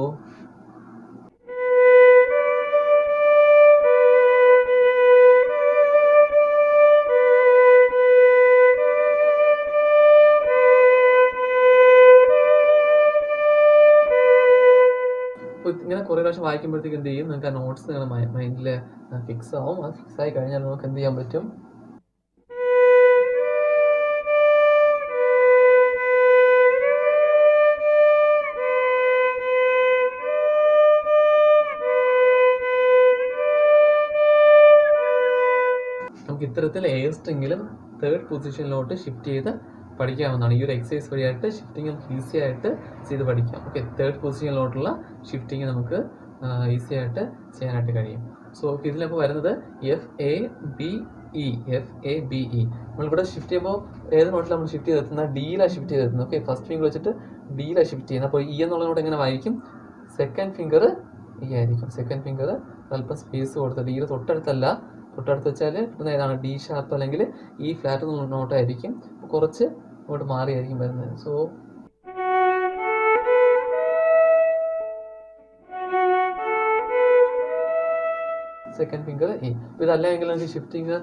ഇങ്ങനെ കുറേ പ്രാവശ്യം വായിക്കുമ്പോഴത്തേക്ക് എന്ത് ചെയ്യും, നിങ്ങൾക്ക് ആ നോട്ട്സ് നിങ്ങളുടെ മൈൻഡിൽ ഫിക്സ് ആവും. അത് ഫിക്സ് ആയി കഴിഞ്ഞാൽ നമുക്ക് എന്ത് ചെയ്യാൻ പറ്റും, നമുക്ക് ഇത്തരത്തിൽ എ സ്ട്രിങ്ങിലും തേർഡ് പൊസിഷനിലോട്ട് ഷിഫ്റ്റ് ചെയ്ത് പഠിക്കാവുന്നതാണ്. ഈ ഒരു എക്സസൈസ് വഴിയായിട്ട് ഷിഫ്റ്റിംഗ് നമുക്ക് ഈസി ആയിട്ട് ചെയ്ത് പഠിക്കാം. ഓക്കെ, തേർഡ് പൊസിഷനിലോട്ടുള്ള ഷിഫ്റ്റിംഗ് നമുക്ക് ഈസി ആയിട്ട് ചെയ്യാനായിട്ട് കഴിയും. സോ ഇതിലപ്പോൾ വരുന്നത് എഫ് എ ബി ഇ. നമ്മളിവിടെ ഷിഫ്റ്റ് ചെയ്യുമ്പോൾ ഏത് നോട്ടിൽ നമ്മൾ ഷിഫ്റ്റ് ചെയ്തെത്തുന്നത്, ഡിയിലാണ് ഷിഫ്റ്റ് ചെയ്തെത്തുന്നത്. ഓക്കെ, ഫസ്റ്റ് ഫിംഗർ വെച്ചിട്ട് ഡിയിലാണ് ഷിഫ്റ്റ് ചെയ്യുന്നത്. അപ്പോൾ ഇ എന്നുള്ള നോട്ട് എങ്ങനെ വായിക്കും, സെക്കൻഡ് ഫിംഗർ ഇ ആയിരിക്കും. സെക്കൻഡ് ഫിംഗർ അല്പം സ്പേസ് കൊടുത്ത്, ഡിയിൽ തൊട്ടടുത്തല്ല, തൊട്ടടുത്ത് വെച്ചാൽ കിട്ടുന്ന ഏതാണ്, ഡി ഷാർപ്പ് അല്ലെങ്കിൽ ഇ ഫ്ലാറ്റ് എന്നുള്ള നോട്ടായിരിക്കും. കുറച്ച് ഇങ്ങോട്ട് മാറിയായിരിക്കും വരുന്നത്. So second finger E. അപ്പോൾ ഇതല്ലെങ്കിൽ നിങ്ങൾക്ക് ഷിഫ്റ്റിംഗ്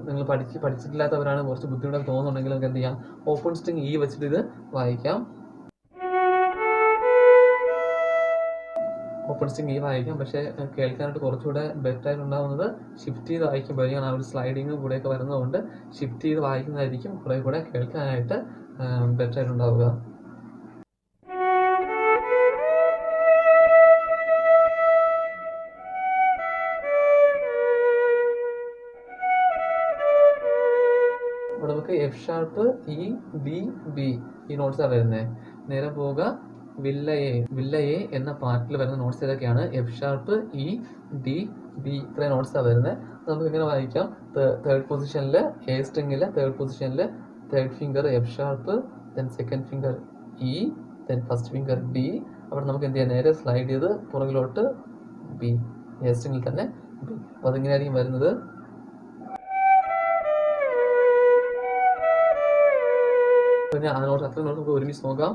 നിങ്ങൾ പഠിച്ചിട്ടില്ലാത്തവരാണ്, കുറച്ച് ബുദ്ധിമുട്ടൊക്കെ തോന്നുന്നുണ്ടെങ്കിൽ നിങ്ങൾക്ക് എന്ത് ചെയ്യാം, ഓപ്പൺ സ്ട്രിങ് ഇ വെച്ചിട്ട് ഇത് വായിക്കാം. ഓപ്പൺ സ്ട്രിങ് ഈ വായിക്കാം. പക്ഷേ കേൾക്കാനായിട്ട് കുറച്ചുകൂടെ ബെറ്റർ ആയിട്ടുണ്ടാവുന്നത് ഷിഫ്റ്റ് ചെയ്ത് വായിക്കുമ്പോഴാണ്. ആ ഒരു സ്ലൈഡിങ് കൂടെയൊക്കെ വരുന്നതുകൊണ്ട് ഷിഫ്റ്റ് ചെയ്ത് വായിക്കുന്നതായിരിക്കും കുറേ കൂടെ കേൾക്കാനായിട്ട് ബെറ്റർ ആയിട്ടുണ്ടാവുക. ഇവിടെ നമുക്ക് F sharp E B B ഈ നോട്ട്സാണ് വരുന്നത്. നേരെ പോവുക, വില്ല എ എന്ന പാർട്ടിൽ വരുന്ന നോട്ട്സ് ഏതൊക്കെയാണ്, F sharp E D B, ഇത്രയും നോട്ട്സാണ് വരുന്നത്. നമുക്ക് ഇങ്ങനെ വായിക്കാം. തേർഡ് പൊസിഷനിൽ എ സ്ട്രിങ്ങിൽ തേർഡ് പൊസിഷനിൽ third finger F sharp, then second finger E, then first finger D. അവിടെ നമുക്ക് എന്ത് ചെയ്യാം, നേരെ സ്ലൈഡ് ചെയ്ത് പുറകിലോട്ട് ബി, എ സ്ട്രിങ്ങിൽ തന്നെ ബി. അപ്പോൾ അതിങ്ങനെയായിരിക്കും വരുന്നത്. പിന്നെ ആ നോട്ട് അത്ര നോട്ട് നമുക്ക് ഒരുമിച്ച് നോക്കാം.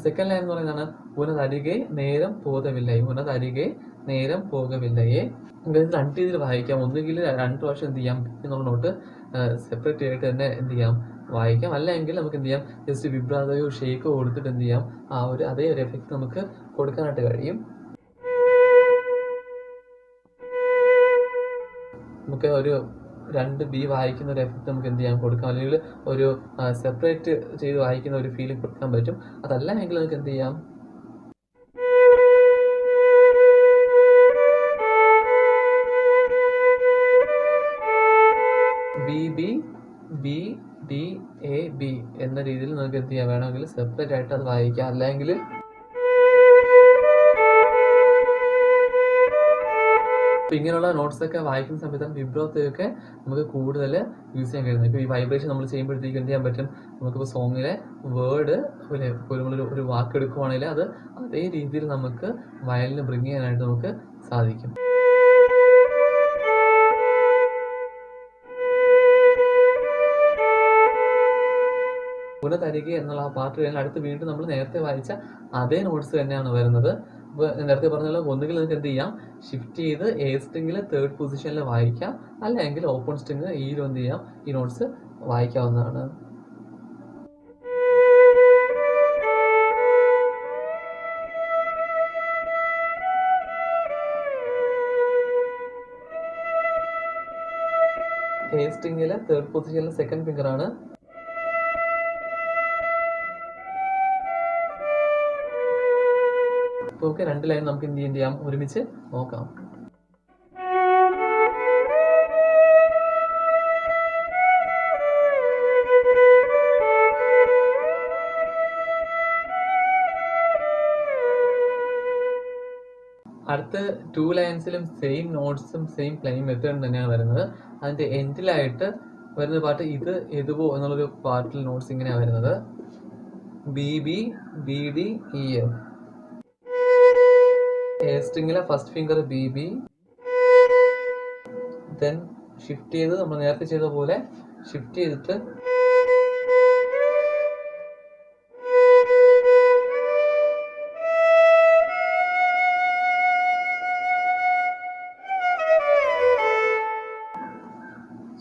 സെക്കൻഡ് ലൈൻ എന്ന് പറയുന്നതാണ് ഉനതരികെ നേരം പോകവില്ലയെ. ഉനതരികെ നേരം പോകവില്ലയെ. ഇത് രണ്ട് രീതിയിൽ വായിക്കാം. ഒന്നുകിൽ രണ്ട് പ്രാവശ്യം എന്ത് ചെയ്യാം, എന്നുള്ള നോട്ട് സെപ്പറേറ്റ് ആയിട്ട് തന്നെ എന്ത് ചെയ്യാം, വായിക്കാം. അല്ലെങ്കിൽ നമുക്ക് എന്ത് ചെയ്യാം, ജസ്റ്റ് വിഭ്രാതയോ ഷേക്കോ കൊടുത്തിട്ട് എന്ത് ചെയ്യാം, അതേ ഒരു എഫക്റ്റ് നമുക്ക് കൊടുക്കാനായിട്ട് കഴിയും. നമുക്ക് ഒരു 2B വായിക്കുന്ന ഒരു എഫക്റ്റ് നമുക്ക് എന്ത് ചെയ്യാം, കൊടുക്കാം. അല്ലെങ്കിൽ ഒരു സെപ്പറേറ്റ് ചെയ്ത് വായിക്കുന്ന ഒരു ഫീലിംഗ് കൊടുക്കാൻ പറ്റും. അതല്ല എങ്കിൽ നമുക്ക് എന്ത് ചെയ്യാം, BBBDAB എന്ന രീതിയിൽ നമുക്ക് എന്ത് ചെയ്യാം, വേണമെങ്കിൽ സെപ്പറേറ്റ് ആയിട്ട് അത് വായിക്കാം. അല്ലെങ്കിൽ അപ്പോൾ ഇങ്ങനെയുള്ള നോട്ട്സൊക്കെ വായിക്കുന്ന സമയത്ത് വിബ്രോത്തൊക്കെ നമുക്ക് കൂടുതൽ യൂസ് ചെയ്യാൻ കഴിയുന്നത്. ഇപ്പോൾ ഈ വൈബ്രേഷൻ നമ്മൾ ചെയ്യുമ്പോഴത്തേക്ക് എന്ത് ചെയ്യാൻ പറ്റും, നമുക്കിപ്പോൾ സോങ്ങിലെ വേർഡ് ഒരു വാക്ക് എടുക്കുവാണെങ്കിൽ അത് അതേ രീതിയിൽ നമുക്ക് വയലിന് ബ്രിങ് ചെയ്യാനായിട്ട് നമുക്ക് സാധിക്കും. ഉനതരികെ എന്നുള്ള ആ പാട്ട് കഴിഞ്ഞാൽ അടുത്ത് വീണ്ടും നമ്മൾ നേരത്തെ വായിച്ച അതേ നോട്ട്സ് തന്നെയാണ് വരുന്നത്. ഇപ്പോൾ നേരത്തെ പറഞ്ഞാൽ ഒന്നുകിൽ നിങ്ങൾക്ക് എന്ത് ചെയ്യാം, ഷിഫ്റ്റ് ചെയ്ത് എ സ്ട്രിങ്ങിൽ തേർഡ് പൊസിഷനിൽ വായിക്കാം. അല്ലെങ്കിൽ ഓപ്പൺ സ്ട്രിങ് ഇയിലും എന്ത് ചെയ്യാം, ഈ നോട്ട്സ് വായിക്കാവുന്നതാണ്. എ സ്ട്രിങ്ങിലെ തേർഡ് പൊസിഷനിലെ സെക്കൻഡ് ഫിംഗർ ആണ്. നമുക്ക് രണ്ട് ലൈൻ നമുക്ക് എന്ത് ചെയ്യാം, ഒരുമിച്ച് നോക്കാം. അടുത്ത 2 ലൈൻസിലും സെയിം നോട്ട്സും സെയിം പ്ലേയിങ് മെത്തേഡും തന്നെയാണ് വരുന്നത്. അതിൻ്റെ എൻഡിലായിട്ട് വരുന്ന പാട്ട് ഇത് എതുവോ എന്നുള്ളൊരു പാട്ടിൽ നോട്ട്സ് ഇങ്ങനെയാണ് വരുന്നത്. BBBDEF. എ സ്ട്രിങ്ങിലെ first finger BB, then shift ചെയ്ത് നമ്മൾ നേരത്തെ ചെയ്ത പോലെ ഷിഫ്റ്റ് ചെയ്തിട്ട്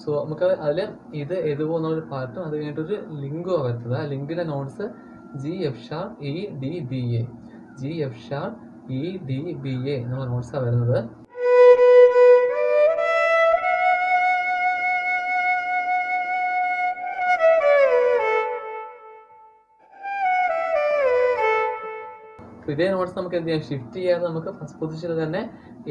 സോ നമുക്ക് അതിൽ ഇത് എതുവോ എന്നുള്ളൊരു പാർട്ടും അത് കഴിഞ്ഞിട്ടൊരു ലിങ്കും വരുന്നത്. ആ ലിങ്കിലെ നോട്ട്സ് GF#EDBA, GF#EDBA എന്നുള്ള നോട്ട്സാണ് വരുന്നത്. ഇതേ നോട്ട്സ് നമുക്ക് എന്ത് ചെയ്യാം, ഷിഫ്റ്റ് ചെയ്യാതെ നമുക്ക് ഫസ്റ്റ് പൊസിഷനിൽ തന്നെ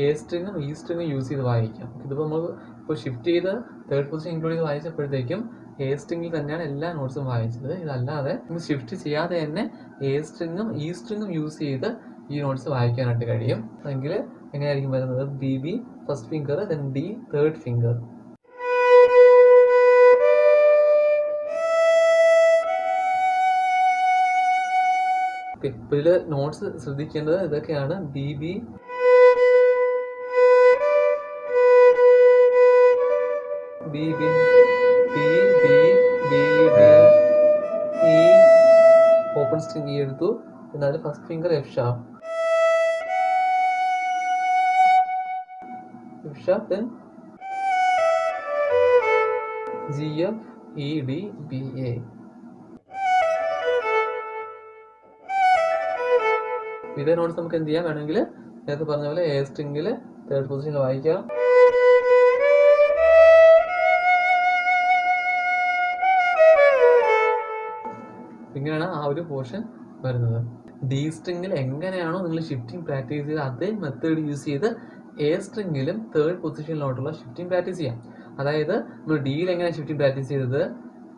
എ സ്ട്രിങ്ങും ഇ സ്ട്രിങ്ങും യൂസ് ചെയ്ത് വായിക്കാം. ഇതിപ്പോൾ നമ്മൾ ഇപ്പോൾ ഷിഫ്റ്റ് ചെയ്ത് തേർഡ് പൊസിഷൻ ഇൻക്ലൂഡ് ചെയ്ത് വായിച്ചപ്പോഴത്തേക്കും എ സ്ട്രിങ്ങിൽ തന്നെയാണ് എല്ലാ നോട്ട്സും വായിച്ചത്. ഇതല്ലാതെ നമുക്ക് ഷിഫ്റ്റ് ചെയ്യാതെ തന്നെ എ സ്ട്രിങ്ങും ഇ സ്ട്രിങ്ങും യൂസ് ചെയ്ത് ഈ നോട്ട്സ് വായിക്കാനായിട്ട് കഴിയും. എങ്കിൽ എങ്ങനെയായിരിക്കും വരുന്നത്, BB first finger, then D third finger. ഇപ്പോൾ ഇതിൽ നോട്ട്സ് ശ്രദ്ധിക്കേണ്ടത് ഇതൊക്കെയാണ്. BB, BB, B, B, B, D, E, open string E എടുത്തു. പിന്നെ അതിൽ first finger F#, then GFEDBA. ഇതേ നോട്ട്സ് നമുക്ക് എന്ത് ചെയ്യാം, വേണമെങ്കിൽ നേരത്തെ പറഞ്ഞ പോലെ എ സ്ട്രിങ്ങിൽ തേർഡ് പൊസിഷനിൽ വായിക്കാം. ഇങ്ങനെയാണ് ആ ഒരു പോർഷൻ വരുന്നത്. ഡി സ്ട്രിങ്ങിൽ എങ്ങനെയാണോ നിങ്ങൾ ഷിഫ്റ്റിംഗ് പ്രാക്ടീസ് ചെയ്ത് അതേ മെത്തേഡ് യൂസ് ചെയ്ത് എ സ്ട്രിങ്ങിലും തേർഡ് പൊസിഷനിലോട്ടുള്ള ഷിഫ്റ്റിംഗ് പ്രാക്ടീസ് ചെയ്യാം. അതായത് നമ്മൾ ഡിയിൽ എങ്ങനെ ഷിഫ്റ്റിംഗ് പ്രാക്ടീസ് ചെയ്തത്,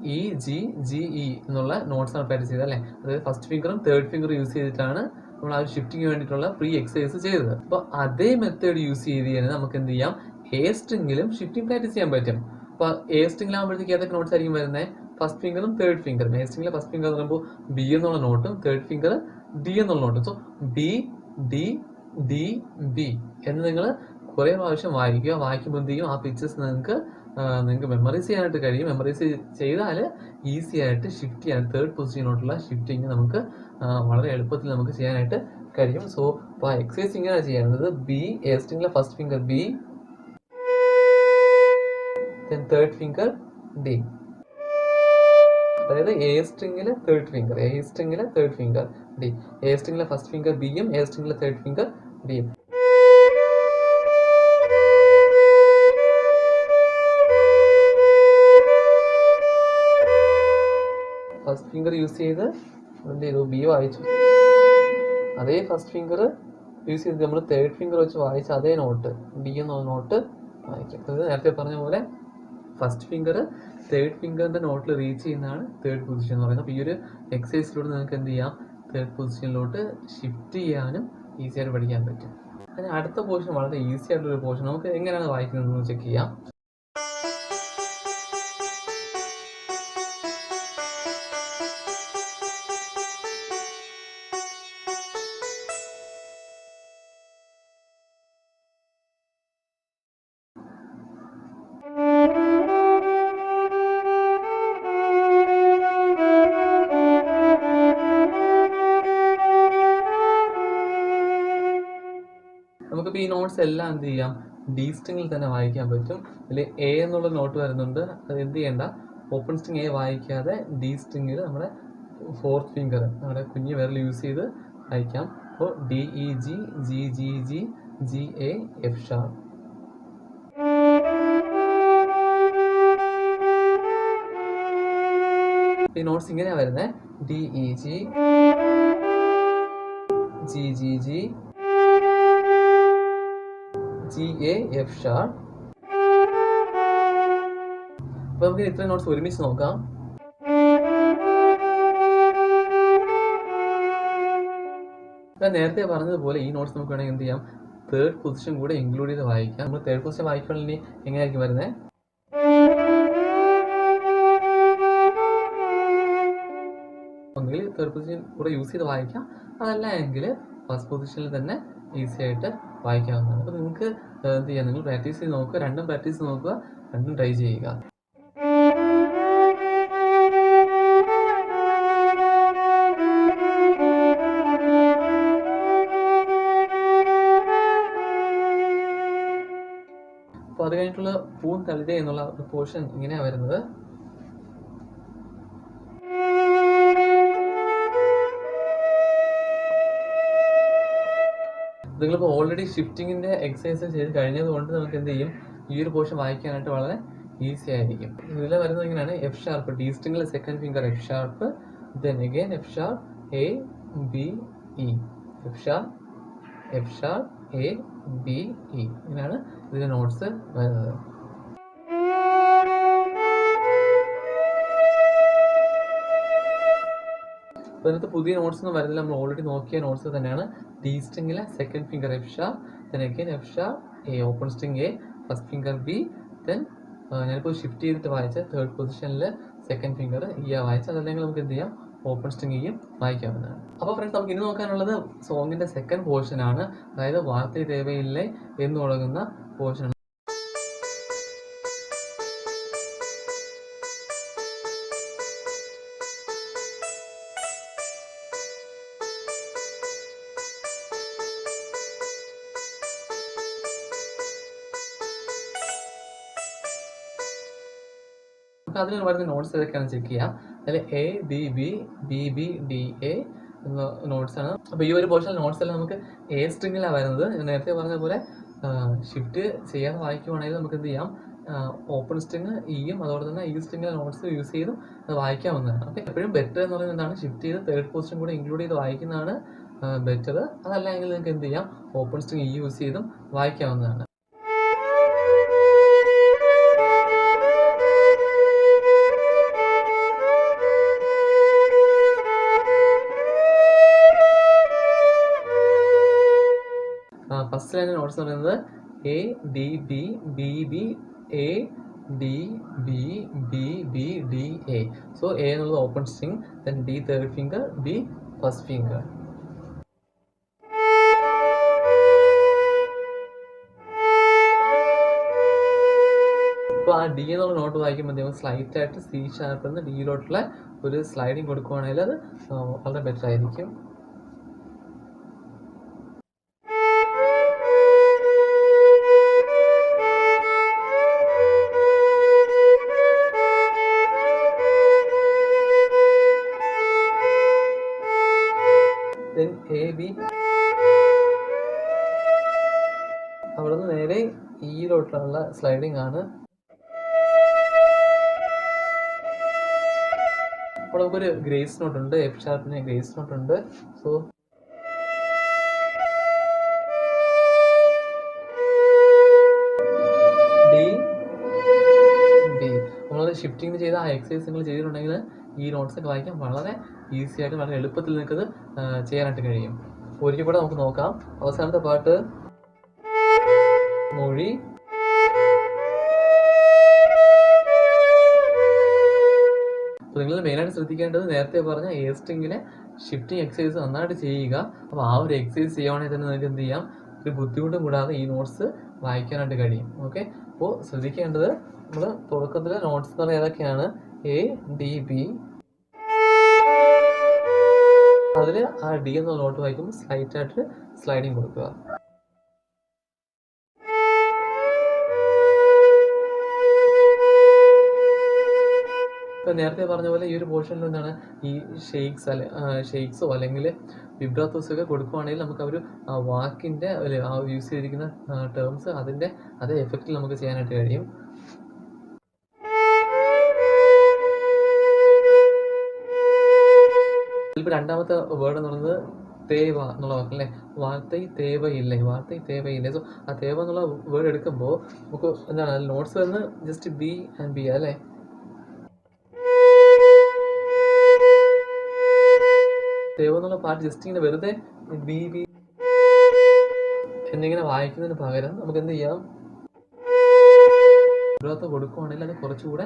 DEGGE എന്നുള്ള നോട്ട്സാണ് പ്രാക്ടീസ് ചെയ്തത് അല്ലേ. അതായത് ഫസ്റ്റ് ഫിംഗറും തേർഡ് ഫിംഗറും യൂസ് ചെയ്തിട്ടാണ് നമ്മൾ ആ ഒരു ഷിഫ്റ്റിംഗ് വേണ്ടിയിട്ടുള്ള പ്രീ എക്സസൈസ് ചെയ്തത്. അപ്പോൾ അതേ മെത്തേഡ് യൂസ് ചെയ്ത് തന്നെ നമുക്ക് എന്ത് ചെയ്യാം, എ സ്ട്രിങ്ങിലും ഷിഫ്റ്റിംഗ് പ്രാക്ടീസ് ചെയ്യാൻ പറ്റും. അപ്പോൾ എ സ്ട്രിങ്ങിലാകുമ്പോഴത്തേക്ക് ഏതൊക്കെ നോട്ട്സ് ആയിരിക്കും വരുന്നത്? ഫസ്റ്റ് ഫിംഗറും തേർഡ് ഫിംഗറും. എ സ്ട്രിങ്ങിലെ ഫസ്റ്റ് ഫിംഗർ എന്ന് പറയുമ്പോൾ ബി എന്നുള്ള നോട്ടും തേർഡ് ഫിംഗർ ഡി എന്നുള്ള നോട്ടും. So B D D B എന്ന് നിങ്ങൾ കുറേ പ്രാവശ്യം വായിക്കുക. വായിക്കുമ്പോൾ എന്ത് ചെയ്യും, ആ പിക്ചേഴ്സ് നിങ്ങൾക്ക് മെമ്മറൈസ് ചെയ്യാനായിട്ട് കഴിയും. മെമ്മറൈസ് ചെയ്താൽ ഈസി ആയിട്ട് ഷിഫ്റ്റ് ചെയ്യാൻ, തേർഡ് പൊസിഷനിലോട്ടുള്ള ഷിഫ്റ്റിങ് നമുക്ക് വളരെ എളുപ്പത്തിൽ നമുക്ക് ചെയ്യാനായിട്ട് കഴിയും. സോ അപ്പോൾ ആ എക്സസൈസ് ഇങ്ങനെയാണ് ചെയ്യുന്നത്. ബി, എ സ്ട്രിങ്ങിലെ first finger B, then third finger D. അതായത് എ സ്ട്രിങ്ങിലെ തേർഡ് ഫിംഗർ, എ സ്ട്രിങ്ങിലെ തേർഡ് ഫിംഗർ ഡി, എ സ്ട്രിങ്ങിലെ ഫസ്റ്റ് ഫിംഗർ ബിയും എ സ്ട്രിങ്ങിലെ തേർഡ് ഫിംഗർ ഡിയും. ഫസ്റ്റ് ഫിംഗർ യൂസ് ചെയ്ത് എന്ത് ചെയ്തു, ബി വായിച്ചു. അതേ ഫസ്റ്റ് ഫിംഗർ യൂസ് ചെയ്ത് നമ്മൾ തേർഡ് ഫിംഗർ വെച്ച് വായിച്ച അതേ നോട്ട് ഡി എന്ന നോട്ട് വായിക്കും. അത് നേരത്തെ പറഞ്ഞ പോലെ ഫസ്റ്റ് ഫിംഗർ തേർഡ് ഫിംഗറിൻ്റെ നോട്ടിൽ റീച്ച് ചെയ്യുന്നതാണ് തേർഡ് പൊസിഷൻ എന്ന് പറയുന്നത്. അപ്പോൾ ഈ ഒരു എക്സസൈസിലൂടെ നിങ്ങൾക്ക് എന്ത് ചെയ്യാം, തേർഡ് പൊസിഷനിലോട്ട് ഷിഫ്റ്റ് ചെയ്യാനും ഈസി ആയിട്ട് പഠിക്കാൻ പറ്റും. അതിന് അടുത്ത പോർഷൻ വളരെ ഈസി ആയിട്ടുള്ളൊരു പോർഷൻ. നമുക്ക് എങ്ങനെയാണ് വായിക്കുന്നതെന്ന് ചെക്ക് ചെയ്യാം. നമുക്കിപ്പോൾ ഈ നോട്ട്സ് എല്ലാം എന്ത് ചെയ്യാം, ഡി സ്ട്രിങ്ങിൽ തന്നെ വായിക്കാൻ പറ്റും. അതിൽ എ എന്നുള്ള നോട്ട് വരുന്നുണ്ട്. അത് എന്ത് ചെയ്യേണ്ട, ഓപ്പൺ സ്ട്രിങ് എ വായിക്കാതെ ഡി സ്ട്രിങ്ങിൽ നമ്മുടെ ഫോർത്ത് ഫിംഗർ, നമ്മുടെ കുഞ്ഞു വിരൽ യൂസ് ചെയ്ത് വായിക്കാം. അപ്പോൾ DEG GGG GA F#. ഈ നോട്ട്സ് ഇങ്ങനെയാണ് വരുന്നത്. DEG GGG GA F#. അപ്പോൾ നമുക്ക് ഇത്രയും നോട്ട്സ് ഒരുമിച്ച് നോക്കാം. ഞാൻ നേരത്തെ പറഞ്ഞതുപോലെ ഈ നോട്ട്സ് നമുക്ക് വേണമെങ്കിൽ എന്ത് ചെയ്യാം, തേർഡ് പൊസിഷൻ കൂടെ ഇൻക്ലൂഡ് ചെയ്ത് വായിക്കാം. നമ്മൾ തേർഡ് പൊസിഷൻ വായിക്കുകയാണെങ്കിൽ എങ്ങനെയായിരിക്കും വരുന്നത്, ഒന്നുകിൽ തേർഡ് പൊസിഷൻ കൂടെ യൂസ് ചെയ്ത് വായിക്കാം, അതല്ല എങ്കിൽ ഫസ്റ്റ് പൊസിഷനിൽ തന്നെ ഈസി ആയിട്ട് വായിക്കാവുന്നതാണ്. അപ്പോൾ നിങ്ങൾക്ക് എന്ത് ചെയ്യാം, നിങ്ങൾ പ്രാക്ടീസ് ചെയ്ത് നോക്കുക, രണ്ടും പ്രാക്ടീസ് നോക്കുക, രണ്ടും ട്രൈ ചെയ്യുക. അപ്പോൾ അത് കഴിഞ്ഞിട്ടുള്ള പൂൻ തളിര എന്നുള്ള ഒരു പോർഷൻ ഇങ്ങനെയാണ് വരുന്നത്. നിങ്ങളിപ്പോൾ ഓൾറെഡി ഷിഫ്റ്റിങ്ങിൻ്റെ എക്സസൈസ് ചെയ്ത് കഴിഞ്ഞതുകൊണ്ട് നമുക്ക് എന്ത് ചെയ്യും, ഈ ഒരു പോർഷൻ വായിക്കാനായിട്ട് വളരെ ഈസി ആയിരിക്കും. ഇതിൽ വരുന്നത് ഇങ്ങനെയാണ്, F#, ഡി സ്ട്രിങ്ങിലെ second finger F#, then again F#, A B E, F#, A B E. ഇങ്ങനെയാണ് ഇതിൻ്റെ നോട്ട്സ് വരുന്നത്. അപ്പോൾ ഇതിനകത്ത് പുതിയ നോട്ട്സ് ഒന്നും വരുന്നില്ല, നമ്മൾ ഓൾറെഡി നോക്കിയ നോട്ട്സ് തന്നെയാണ്. ഡി സ്ട്രിങ്ങിലെ second finger F#, then again F#, A open string A, first finger B, then ഞാനിപ്പോൾ ഷിഫ്റ്റ് ചെയ്തിട്ട് വായിച്ച തേർഡ് പൊസിഷനിൽ സെക്കൻഡ് ഫിംഗർ E വായിച്ച, അതല്ലെങ്കിൽ നമുക്ക് എന്ത് ചെയ്യാം, ഓപ്പൺ സ്ട്രിങ് Eയും വായിക്കാവുന്നതാണ്. അപ്പോൾ ഫ്രണ്ട്സ്, നമുക്ക് ഇനി നോക്കാനുള്ളത് സോങ്ങിൻ്റെ സെക്കൻഡ് പോർഷനാണ്. അതായത് വാർത്തേ ദേവയിലെ എന്ന് തുടങ്ങുന്ന പോർഷനാണ്. നമുക്ക് അതിന് വരുന്ന നോട്ട്സ് ഏതൊക്കെയാണെന്ന് ചെക്ക് ചെയ്യാം. അതിൽ A B B B B D A എന്ന നോട്ട്സാണ്. അപ്പോൾ ഈ ഒരു പോർഷൻ നോട്ട്സ് എല്ലാം നമുക്ക് എ സ്ട്രിങ്ങിലാണ് വരുന്നത്. ഞാൻ നേരത്തെ പറഞ്ഞ പോലെ ഷിഫ്റ്റ് ചെയ്യാതെ വായിക്കുവാണെങ്കിൽ നമുക്ക് എന്ത് ചെയ്യാം, ഓപ്പൺ സ്ട്രിങ് ഇയും അതുപോലെ തന്നെ ഈ സ്ട്രിങ്ങിലെ നോട്ട്സ് യൂസ് ചെയ്തും അത് വായിക്കാവുന്നതാണ്. അപ്പോൾ എപ്പോഴും ബെറ്റർ എന്ന് പറയുന്നത് എന്താണ്, ഷിഫ്റ്റ് ചെയ്ത് തേർഡ് പൊസിഷൻ കൂടെ ഇൻക്ലൂഡ് ചെയ്ത് വായിക്കുന്നതാണ് ബെറ്റർ. അതല്ല എങ്കിൽ നിങ്ങൾക്ക് എന്ത് ചെയ്യാം, ഓപ്പൺ സ്ട്രിങ് ഇ യൂസ് ചെയ്തും വായിക്കാവുന്നതാണ്. ഫസ്റ്റ് ലൈനിലെ നോട്ട്സ് എന്ന് പറയുന്നത് A D B B B A D B B B D A. So A എന്നുള്ളത് open string, then D third finger, B first finger. അപ്പോൾ ആ ഡി എന്നുള്ള നോട്ട് വായിക്കുമ്പോൾ നമ്മൾ സ്ലൈറ്റ് ആയിട്ട് സി ഷാർപ്പ് എന്ന് ഡിയിലോട്ടുള്ള ഒരു സ്ലൈഡിങ് കൊടുക്കുവാണെങ്കിൽ അത് വളരെ ബെറ്റർ ആയിരിക്കും. ദെൻ എ ബി അവിടെ നിന്ന് നേരെ ഇയിലോട്ടുള്ള സ്ലൈഡിങ് ആണ്. അപ്പോൾ നമുക്കൊരു ഗ്രേസ് നോട്ട് ഉണ്ട്, എഫ് ഷാർപ്പിന് ഗ്രേസ് നോട്ട് ഉണ്ട്. സോ ഡി ബി നമ്മൾ ഷിഫ്റ്റിംഗ് ചെയ്ത ആ എക്സസൈസ് നിങ്ങൾ ചെയ്തിട്ടുണ്ടെങ്കിൽ ഈ നോട്ട്സ് ഒക്കെ വായിക്കാൻ വളരെ ഈസി ആയിട്ട് വളരെ എളുപ്പത്തിൽ നിങ്ങൾക്കത് ചെയ്യാനായിട്ട് കഴിയും. ഒരിക്കൽ കൂടെ നമുക്ക് നോക്കാം. അവസാനത്തെ പാട്ട് മൊഴി. അപ്പോൾ നിങ്ങൾ മെയിനായിട്ട് ശ്രദ്ധിക്കേണ്ടത് നേരത്തെ പറഞ്ഞ എ സ്ട്രിങ്ങിലെ ഷിഫ്റ്റിംഗ് എക്സസൈസ് നന്നായിട്ട് ചെയ്യുക. അപ്പോൾ ആ ഒരു എക്സസൈസ് ചെയ്യുവാണെങ്കിൽ തന്നെ നിങ്ങൾക്ക് എന്ത് ചെയ്യാം, ഒരു ബുദ്ധിമുട്ടും കൂടാതെ ഈ നോട്ട്സ് വായിക്കാനായിട്ട് കഴിയും. ഓക്കെ, അപ്പോൾ ശ്രദ്ധിക്കേണ്ടത് നമ്മൾ തുടക്കത്തിൽ നോട്ട്സ് എന്ന് പറയുന്നത് ഏതൊക്കെയാണ്? A D B. അതിൽ ആ ഡി എന്ന നോട്ട് വായിക്കുമ്പോൾ സ്ലൈറ്റ് ആയിട്ട് സ്ലൈഡിങ് കൊടുക്കുക. ഇപ്പം നേരത്തെ പറഞ്ഞ പോലെ ഈ ഒരു പോർഷനിൽ എന്താണ് ഈ ഷെയ്ക്സോ അല്ലെങ്കിൽ വിബ്രാത്തോസ് ഒക്കെ കൊടുക്കുവാണെങ്കിൽ നമുക്ക് ആ ഒരു വാക്കിൻ്റെ ആ യൂസ് ചെയ്തിരിക്കുന്ന ടേംസ് അതിൻ്റെ അതേ എഫക്റ്റിൽ നമുക്ക് ചെയ്യാനായിട്ട് കഴിയും. ഇതിലിപ്പോൾ രണ്ടാമത്തെ വേർഡ് എന്ന് പറയുന്നത് തേവ എന്നുള്ള വാക്കല്ലേ, വാർത്തൈ തേവയില്ലേ, വാർത്തൈ തേവയില്ലേ. സോ ആ തേവ എന്നുള്ള വേർഡ് എടുക്കുമ്പോൾ നമുക്ക് എന്താണ് നോട്ട്സ് വന്ന് ജസ്റ്റ് ബി ആൻഡ് ബി അല്ലേ. തേവ എന്നുള്ള പാട്ട് ജസ്റ്റ് ഇങ്ങനെ വെറുതെ ബി ബി എന്നിങ്ങനെ വായിക്കുന്നതിന് പകരം നമുക്ക് എന്ത് ചെയ്യാം, വിബ്രാത്തോ കൊടുക്കുവാണെങ്കിൽ അത് കുറച്ചുകൂടെ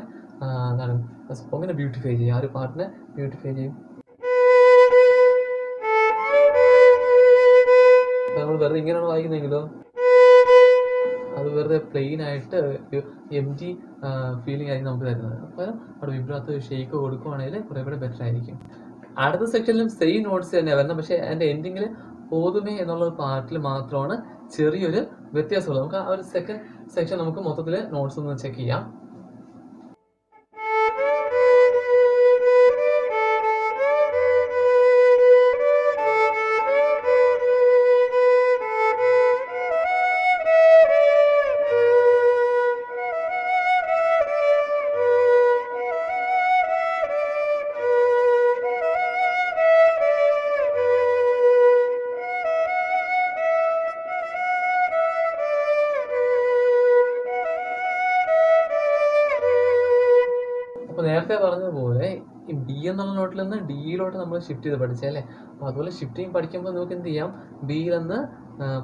എന്താണ് സോങ്ങിനെ ബ്യൂട്ടിഫൈ ചെയ്യും, ആ ഒരു പാട്ടിനെ ബ്യൂട്ടിഫൈ ചെയ്യും. നമ്മൾ വെറുതെ ഇങ്ങനെയാണ് വായിക്കുന്നതെങ്കിലോ അത് വെറുതെ പ്ലെയിൻ ആയിട്ട് എം ടി ഫീലിംഗ് ആയിരിക്കും നമുക്ക് തരുന്നത്. അപ്പോൾ അവിടെ വിബ്രാത്തോ ഷെയ്ക്കോ കൊടുക്കുവാണെങ്കിൽ കുറേ കൂടെ ബെറ്റർ ആയിരിക്കും. അടുത്ത സെക്ഷനിലും സെയിം നോട്ട്സ് തന്നെയാണ് വരുന്നത്, പക്ഷേ അതിൻ്റെ എൻഡിങ്ങിൽ പോതുമേ എന്നുള്ള പാർട്ടിൽ മാത്രമാണ് ചെറിയൊരു വ്യത്യാസമുള്ളത്. നമുക്ക് ആ ഒരു സെക്കൻഡ് സെക്ഷൻ നമുക്ക് മൊത്തത്തിൽ നോട്ട്സ് ഒന്ന് ചെക്ക് ചെയ്യാം. അപ്പോൾ നേരത്തെ പറഞ്ഞതുപോലെ ഈ ബി എന്നുള്ള നോട്ടിൽ നിന്ന് ഡിയിലോട്ട് നമ്മൾ ഷിഫ്റ്റ് ചെയ്ത് പഠിച്ചല്ലേ. അപ്പോൾ അതുപോലെ ഷിഫ്റ്റിംഗ് പഠിക്കുമ്പോൾ നമുക്ക് എന്ത് ചെയ്യാം, ബിയിൽ നിന്ന്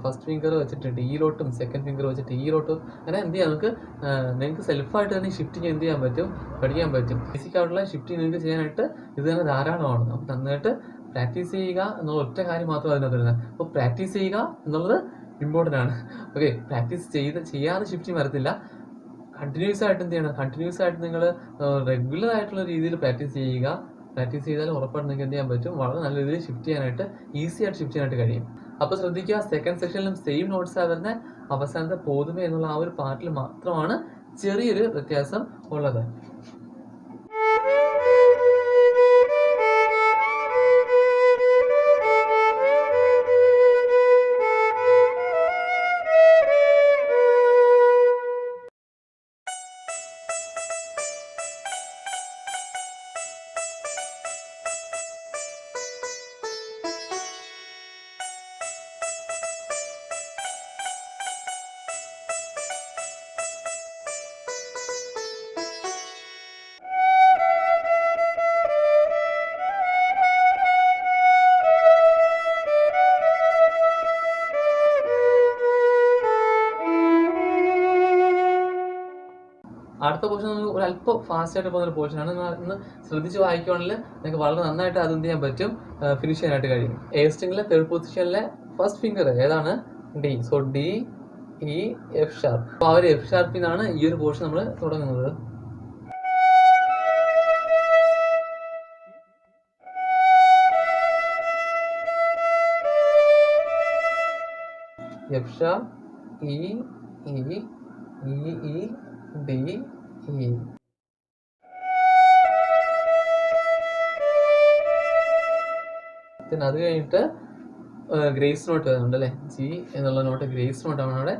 ഫസ്റ്റ് ഫിംഗർ വെച്ചിട്ട് ഡിയിലോട്ടും സെക്കൻഡ് ഫിംഗർ വെച്ചിട്ട് ഇയിലോട്ടും അങ്ങനെ എന്ത് ചെയ്യാം, നിങ്ങൾക്ക് സെൽഫായിട്ട് തന്നെ ഷിഫ്റ്റിംഗ് എന്ത് ചെയ്യാൻ പറ്റും, പഠിക്കാൻ പറ്റും. ബേസിക് ആയിട്ടുള്ള ഷിഫ്റ്റിംഗ് നിങ്ങൾക്ക് ചെയ്യാനായിട്ട് ഇത് തന്നെ ധാരാളമാണ്. അപ്പോൾ നന്നായിട്ട് പ്രാക്ടീസ് ചെയ്യുക എന്നുള്ള ഒറ്റ കാര്യം മാത്രം അതിനകത്ത് വരുന്നത്. അപ്പോൾ പ്രാക്ടീസ് ചെയ്യുക എന്നുള്ളത് ഇമ്പോർട്ടൻ്റ് ആണ്. ഓക്കെ, പ്രാക്ടീസ് ചെയ്യാതെ ഷിഫ്റ്റിംഗ് വരത്തില്ല. കണ്ടിന്യൂസ് ആയിട്ട് എന്ത് ചെയ്യണം, കണ്ടിന്യൂസ് ആയിട്ട് നിങ്ങൾ റെഗുലർ ആയിട്ടുള്ള രീതിയിൽ പ്രാക്ടീസ് ചെയ്യുക. പ്രാക്ടീസ് ചെയ്താൽ ഉറപ്പായിട്ട് നിങ്ങൾക്ക് എന്ത് ചെയ്യാൻ പറ്റും, വളരെ നല്ല രീതിയിൽ ഷിഫ്റ്റ് ചെയ്യാനായിട്ട് ഈസി ആയിട്ട് ഷിഫ്റ്റ് ചെയ്യാനായിട്ട് കഴിയും. അപ്പോൾ ശ്രദ്ധിക്കുക, സെക്കൻഡ് സെക്ഷനിലും സെയിം നോട്ട്സ് വരുന്ന അവസാനത്തെ പോതുമേ എന്നുള്ള ആ ഒരു പാർട്ടിൽ മാത്രമാണ് ചെറിയൊരു വ്യത്യാസം ഉള്ളത്. അടുത്ത പോർഷൻ നമുക്ക് ഒരു അല്പം ഫാസ്റ്റ് ആയിട്ട് പോകുന്ന ഒരു പോർഷനാണ്. നിങ്ങൾ ശ്രദ്ധിച്ച് വായിക്കുകയാണെങ്കിൽ നിങ്ങൾക്ക് വളരെ നന്നായിട്ട് അത് എന്ത് ചെയ്യാൻ പറ്റും, ഫിനിഷ് ചെയ്യാനായിട്ട് കഴിയും. എ സ്ട്രിങ്ങിലെ തേർഡ് പൊസിഷനിലെ ഫസ്റ്റ് ഫിംഗർ ഏതാണ്? D. So D, E, F sharp. അപ്പോൾ ആ ഒരു എഫ് ഷാർപ്പിൽ നിന്നാണ് ഈ ഒരു പോർഷൻ നമ്മൾ തുടങ്ങുന്നത്. F sharp, E, E, E, D, E. പിന്നെ അത് കഴിഞ്ഞിട്ട് ഗ്രേസ് നോട്ട് വരുന്നുണ്ട് അല്ലേ, ജി എന്നുള്ള നോട്ട് ഗ്രേസ് നോട്ടാണ് അവിടെ.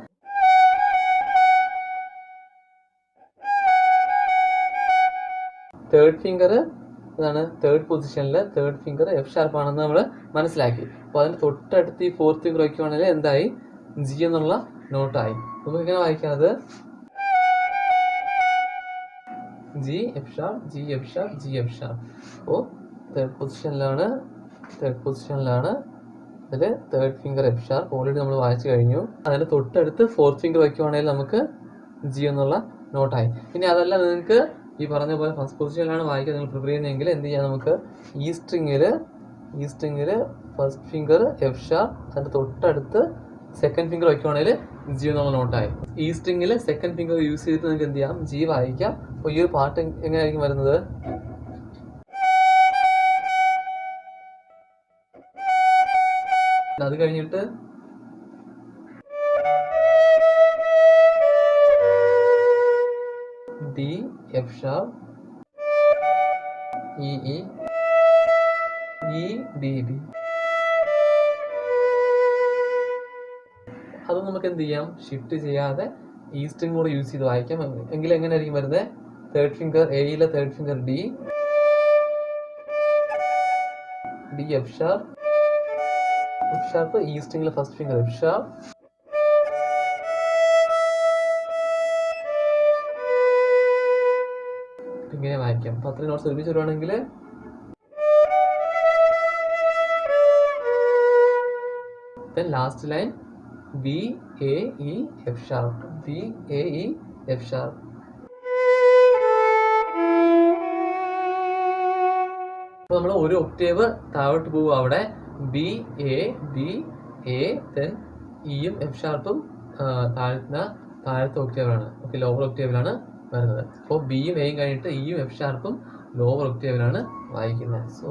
തേർഡ് ഫിംഗർ ഇതാണ്, തേർഡ് പൊസിഷനിൽ തേർഡ് ഫിംഗർ എഫ് ഷാർപ്പ് ആണെന്ന് നമ്മൾ മനസ്സിലാക്കി. അപ്പോൾ അതിന് തൊട്ടടുത്ത് ഈ ഫോർത്ത് ഫിംഗർ വയ്ക്കുവാണെങ്കിൽ എന്തായി, ജി എന്നുള്ള നോട്ടായി. നമുക്ക് ഇങ്ങനെ വായിക്കുന്നത് G F sharp, G F sharp, G F sharp. അപ്പോൾ തേർഡ് പൊസിഷനിലാണ് അതിൽ third finger F sharp already നമ്മൾ വായിച്ചു കഴിഞ്ഞു. അതിന് തൊട്ടടുത്ത് ഫോർത്ത് ഫിംഗർ വയ്ക്കുവാണെങ്കിൽ നമുക്ക് ജി എന്നുള്ള നോട്ടായി. ഇനി അതല്ല, നിങ്ങൾക്ക് ഈ പറഞ്ഞ പോലെ ഫസ്റ്റ് പൊസിഷനിലാണ് വായിക്കാൻ നിങ്ങൾ പ്രിപ്പയർ ചെയ്യുന്നതെങ്കിൽ എന്ത് ചെയ്യാം, നമുക്ക് ഈ സ്ട്രിങ്ങിൽ ഫസ്റ്റ് ഫിംഗർ എഫ് ഷാർപ്പ്, അതിൻ്റെ തൊട്ടടുത്ത് സെക്കൻഡ് ഫിംഗർ വയ്ക്കുവാണെങ്കിൽ ജി എന്നുള്ള നോട്ടായി. ഈ സ്ട്രിങ്ങിൽ സെക്കൻഡ് ഫിംഗർ യൂസ് ചെയ്തിട്ട് നിങ്ങൾക്ക് എന്ത് ചെയ്യാം, ജി വായിക്കാം. അപ്പോൾ ഈ ഒരു പാട്ട് എങ്ങനെയായിരിക്കും വരുന്നത്? അത് കഴിഞ്ഞിട്ട് D, F sharp, E, D, D. അത് നമുക്ക് എന്ത് ചെയ്യാം, ഷിഫ്റ്റ് ചെയ്യാതെ ഈ സ്ട്രിങ് കൂടെ യൂസ് ചെയ്ത് വായിക്കാം. എങ്കിൽ എങ്ങനെയായിരിക്കും വരുന്നത്? തേർഡ് ഫിംഗർ എയിലെ third finger D, F sharp, ഈ സ്ട്രിങ്ങിലെ ഫസ്റ്റ് ഫിംഗർ എഫ് ഷാർപ്പ്, ഇങ്ങനെ വായിക്കാം. അപ്പൊ അത്രയും നോട്ട്സ് ഒരുമിച്ച് വരുവാണെങ്കിൽ last line B, A, E, F sharp, B, A, E, F sharp. അപ്പോൾ നമ്മൾ ഒരു ഒക്ടേവ് താഴോട്ട് പോകും. അവിടെ ബി, എ, ദെൻ ഇയും എഫ് ഷാർപ്പും താഴത്തെ ഒക്ടേവിലാണ്, ഓക്കെ, ലോവർ ഒക്ടേവിലാണ് വരുന്നത്. അപ്പോൾ ബിയും എയും കഴിഞ്ഞിട്ട് ഇയും എഫ് ഷാർപ്പും ലോവർ ഒക്ടേവിലാണ് വായിക്കുന്നത്. സോ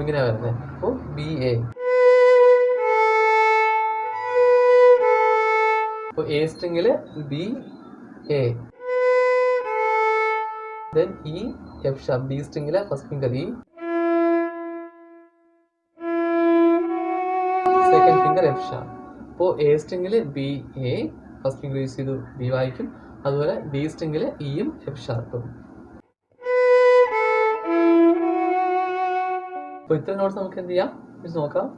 ഇങ്ങനെയാണ് വരുന്നത്. അപ്പോൾ ബി, എ. അപ്പോൾ എ സ്ട്രിങ്ങിൽ B, A, then E, F sharp. D stringile first finger E, second finger F sharp. അപ്പോൾ A stringile B, A, first finger use ചെയ്തു B വായിക്കും. അതുപോലെ D stringile Eയും F sharpും. അപ്പോൾ ഇത്ര നോട്ട്സ് നമുക്ക് എന്ത് ചെയ്യാം, നോക്കാം.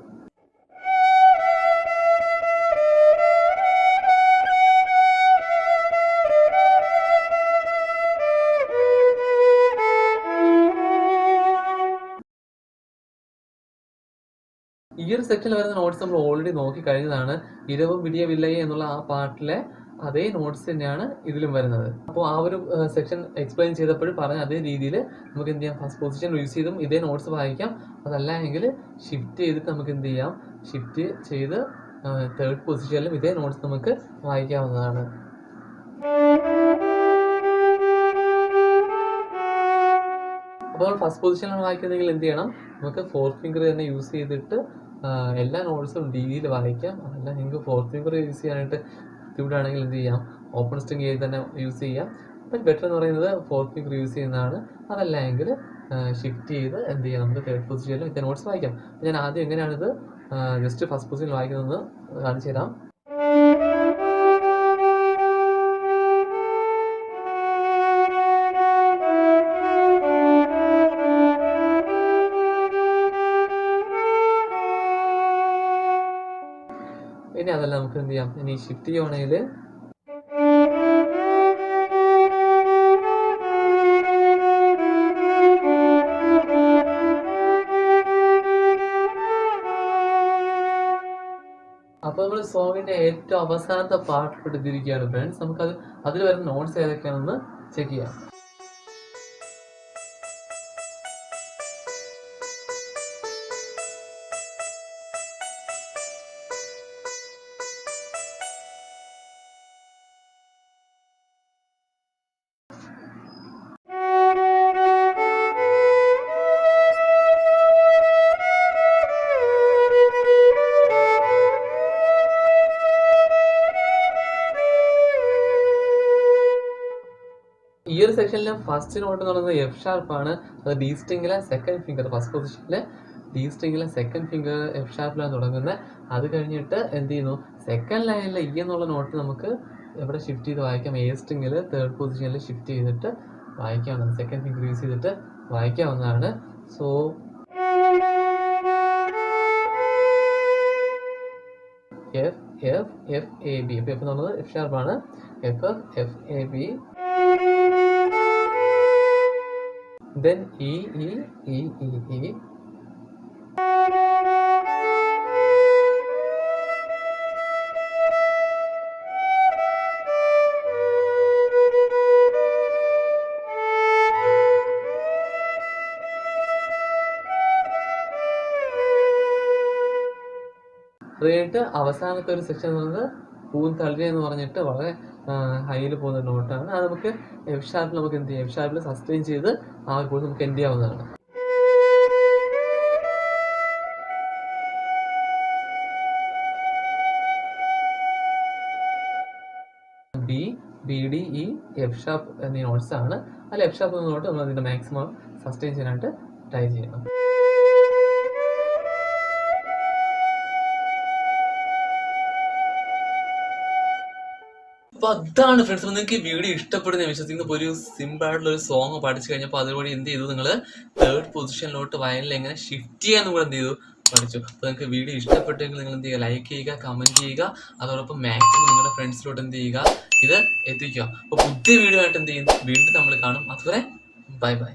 ഈ ഒരു സെക്ഷനിൽ വരുന്ന നോട്ട്സ് നമ്മൾ ഓൾറെഡി നോക്കി കഴിഞ്ഞതാണ്. ഇരവും വിടിയവില്ലയെ എന്നുള്ള ആ പാട്ടിലെ അതേ നോട്ട്സ് തന്നെയാണ് ഇതിലും വരുന്നത്. അപ്പോൾ ആ ഒരു സെക്ഷൻ എക്സ്പ്ലെയിൻ ചെയ്തപ്പോഴും പറഞ്ഞ അതേ രീതിയിൽ നമുക്ക് എന്ത് ചെയ്യാം, ഫസ്റ്റ് പൊസിഷൻ യൂസ് ചെയ്തും ഇതേ നോട്ട്സ് വായിക്കാം. അതല്ല എങ്കിൽ ഷിഫ്റ്റ് ചെയ്തിട്ട് നമുക്ക് എന്ത് ചെയ്യാം, ഷിഫ്റ്റ് ചെയ്ത് തേർഡ് പൊസിഷനിലും ഇതേ നോട്ട്സ് നമുക്ക് വായിക്കാവുന്നതാണ്. അപ്പോൾ ഫസ്റ്റ് പൊസിഷനിലാണ് വായിക്കുന്നതെങ്കിൽ എന്ത് ചെയ്യണം, നമുക്ക് ഫോർത്ത് ഫിംഗർ തന്നെ യൂസ് ചെയ്തിട്ട് എല്ലാ നോട്ട്സും ഡിയിൽ വായിക്കാം. അതല്ല നിങ്ങൾക്ക് ഫോർത്ത് ഫിംഗർ യൂസ് ചെയ്യാനായിട്ട് ബുദ്ധിമുട്ടാണെങ്കിൽ എന്ത് ചെയ്യാം, ഓപ്പൺ സ്ട്രിങ് ചെയ്ത് തന്നെ യൂസ് ചെയ്യാം. അപ്പം ബെറ്റർ എന്ന് പറയുന്നത് ഫോർത്ത് ഫിംഗർ യൂസ് ചെയ്യുന്നതാണ്. അതല്ല എങ്കിൽ ഷിഫ്റ്റ് ചെയ്ത് എന്ത് ചെയ്യാം, നമുക്ക് തേർഡ് പൊസിഷനിലും ഇത്ര നോട്ട്സ് വായിക്കാം. ഞാൻ ആദ്യം എങ്ങനെയാണിത് ജസ്റ്റ് ഫസ്റ്റ് പൊസിഷനിൽ വായിക്കുന്നത് കാണിച്ചു തരാം. ഇനി അതല്ല നമുക്ക് എന്ത് ചെയ്യാം, ഇനി ഷിഫ്റ്റ് ചെയ്യുവാണെങ്കിൽ അപ്പോൾ നമ്മൾ ഒരു സോങ്ങിന്റെ ഏറ്റവും അവസാനത്തെ പാർട്ട് എടുത്തിരിക്കുകയാണ് ഫ്രണ്ട്സ്. നമുക്കത് അതിൽ വരുന്ന നോട്ട്സ് ഏതൊക്കെയാണെന്ന് ചെക്ക് ചെയ്യാം. ഈ ഒരു സെക്ഷനിലെ ഫസ്റ്റ് നോട്ട് എന്ന് പറയുന്നത് എഫ് ഷാർപ്പാണ്. അത് ഡി സ്ട്രിങ്ങിലെ second finger, first position D സ്ട്രിങ്ങിലെ സെക്കൻഡ് ഫിംഗർ എഫ് ഷാർപ്പിലാണ് തുടങ്ങുന്നത്. അത് കഴിഞ്ഞിട്ട് എന്ത് ചെയ്യുന്നു, സെക്കൻഡ് ലൈനിലെ ഇ എന്നുള്ള നോട്ട് നമുക്ക് എവിടെ ഷിഫ്റ്റ് ചെയ്ത് വായിക്കാം, എ സ്ട്രിങ്ങിൽ തേർഡ് പൊസിഷനിൽ ഷിഫ്റ്റ് ചെയ്തിട്ട് വായിക്കാവുന്നതാണ്. സെക്കൻഡ് ഫിംഗർ യൂസ് ചെയ്തിട്ട് വായിക്കാവുന്നതാണ്. So F F F A B. F എന്ന് പറയുന്നത് എഫ് ഷാർപ്പാണ്. F F A B. Then E E E E E. അത് കഴിഞ്ഞിട്ട് അവസാനത്തെ ഒരു സെക്ഷൻ എന്ന് പറയുന്നത് പൂൻ തളിര എന്ന് പറഞ്ഞിട്ട് വളരെ ഹൈയിൽ പോകുന്ന നോട്ടാണ്. അത് നമുക്ക് എഫ് ഷാർപ്പിൽ നമുക്ക് എന്ത് ചെയ്യാം, എഫ് ഷാർപ്പിൽ സസ്റ്റെയിൻ ചെയ്ത് ആ ഒരു കോഴ്സ് നമുക്ക് എൻഡ് ചെയ്യാവുന്നതാണ്. B B D E F sharp എന്നീ നോട്ട്സ് ആണ്. അതിൽ എഫ് ഷാർപ്പ് എന്ന നോട്ട് നമ്മൾ അതിൻ്റെ മാക്സിമം സസ്റ്റെയിൻ ചെയ്യാനായിട്ട് ട്രൈ ചെയ്യണം. അപ്പൊ അതാണ് ഫ്രണ്ട്സ്. നിങ്ങൾക്ക് ഈ വീഡിയോ ഇഷ്ടപ്പെടുന്ന വിശ്വസിക്കുന്ന ഒരു സിമ്പിൾ ആയിട്ടുള്ള ഒരു സോങ് പഠിച്ചു കഴിഞ്ഞപ്പോൾ അതുവഴി എന്ത് ചെയ്തു, നിങ്ങൾ തേർഡ് പൊസിഷനിലോട്ട് വയലിൽ എങ്ങനെ ഷിഫ്റ്റ് ചെയ്യാന്ന് കൂടെ എന്ത് ചെയ്തു പഠിച്ചു. അപ്പോൾ നിങ്ങൾക്ക് വീഡിയോ ഇഷ്ടപ്പെട്ടെങ്കിൽ നിങ്ങൾ എന്ത് ചെയ്യുക, ലൈക്ക് ചെയ്യുക, കമന്റ് ചെയ്യുക, അതോടൊപ്പം മാക്സിമം നിങ്ങളുടെ ഫ്രണ്ട്സിലോട്ട് എന്ത് ചെയ്യുക, ഇത് എത്തിക്കുക. അപ്പോൾ പുതിയ വീഡിയോ ആയിട്ട് എന്ത് ചെയ്യും വീണ്ടും നമ്മൾ കാണും. അതുവരെ ബൈ ബൈ.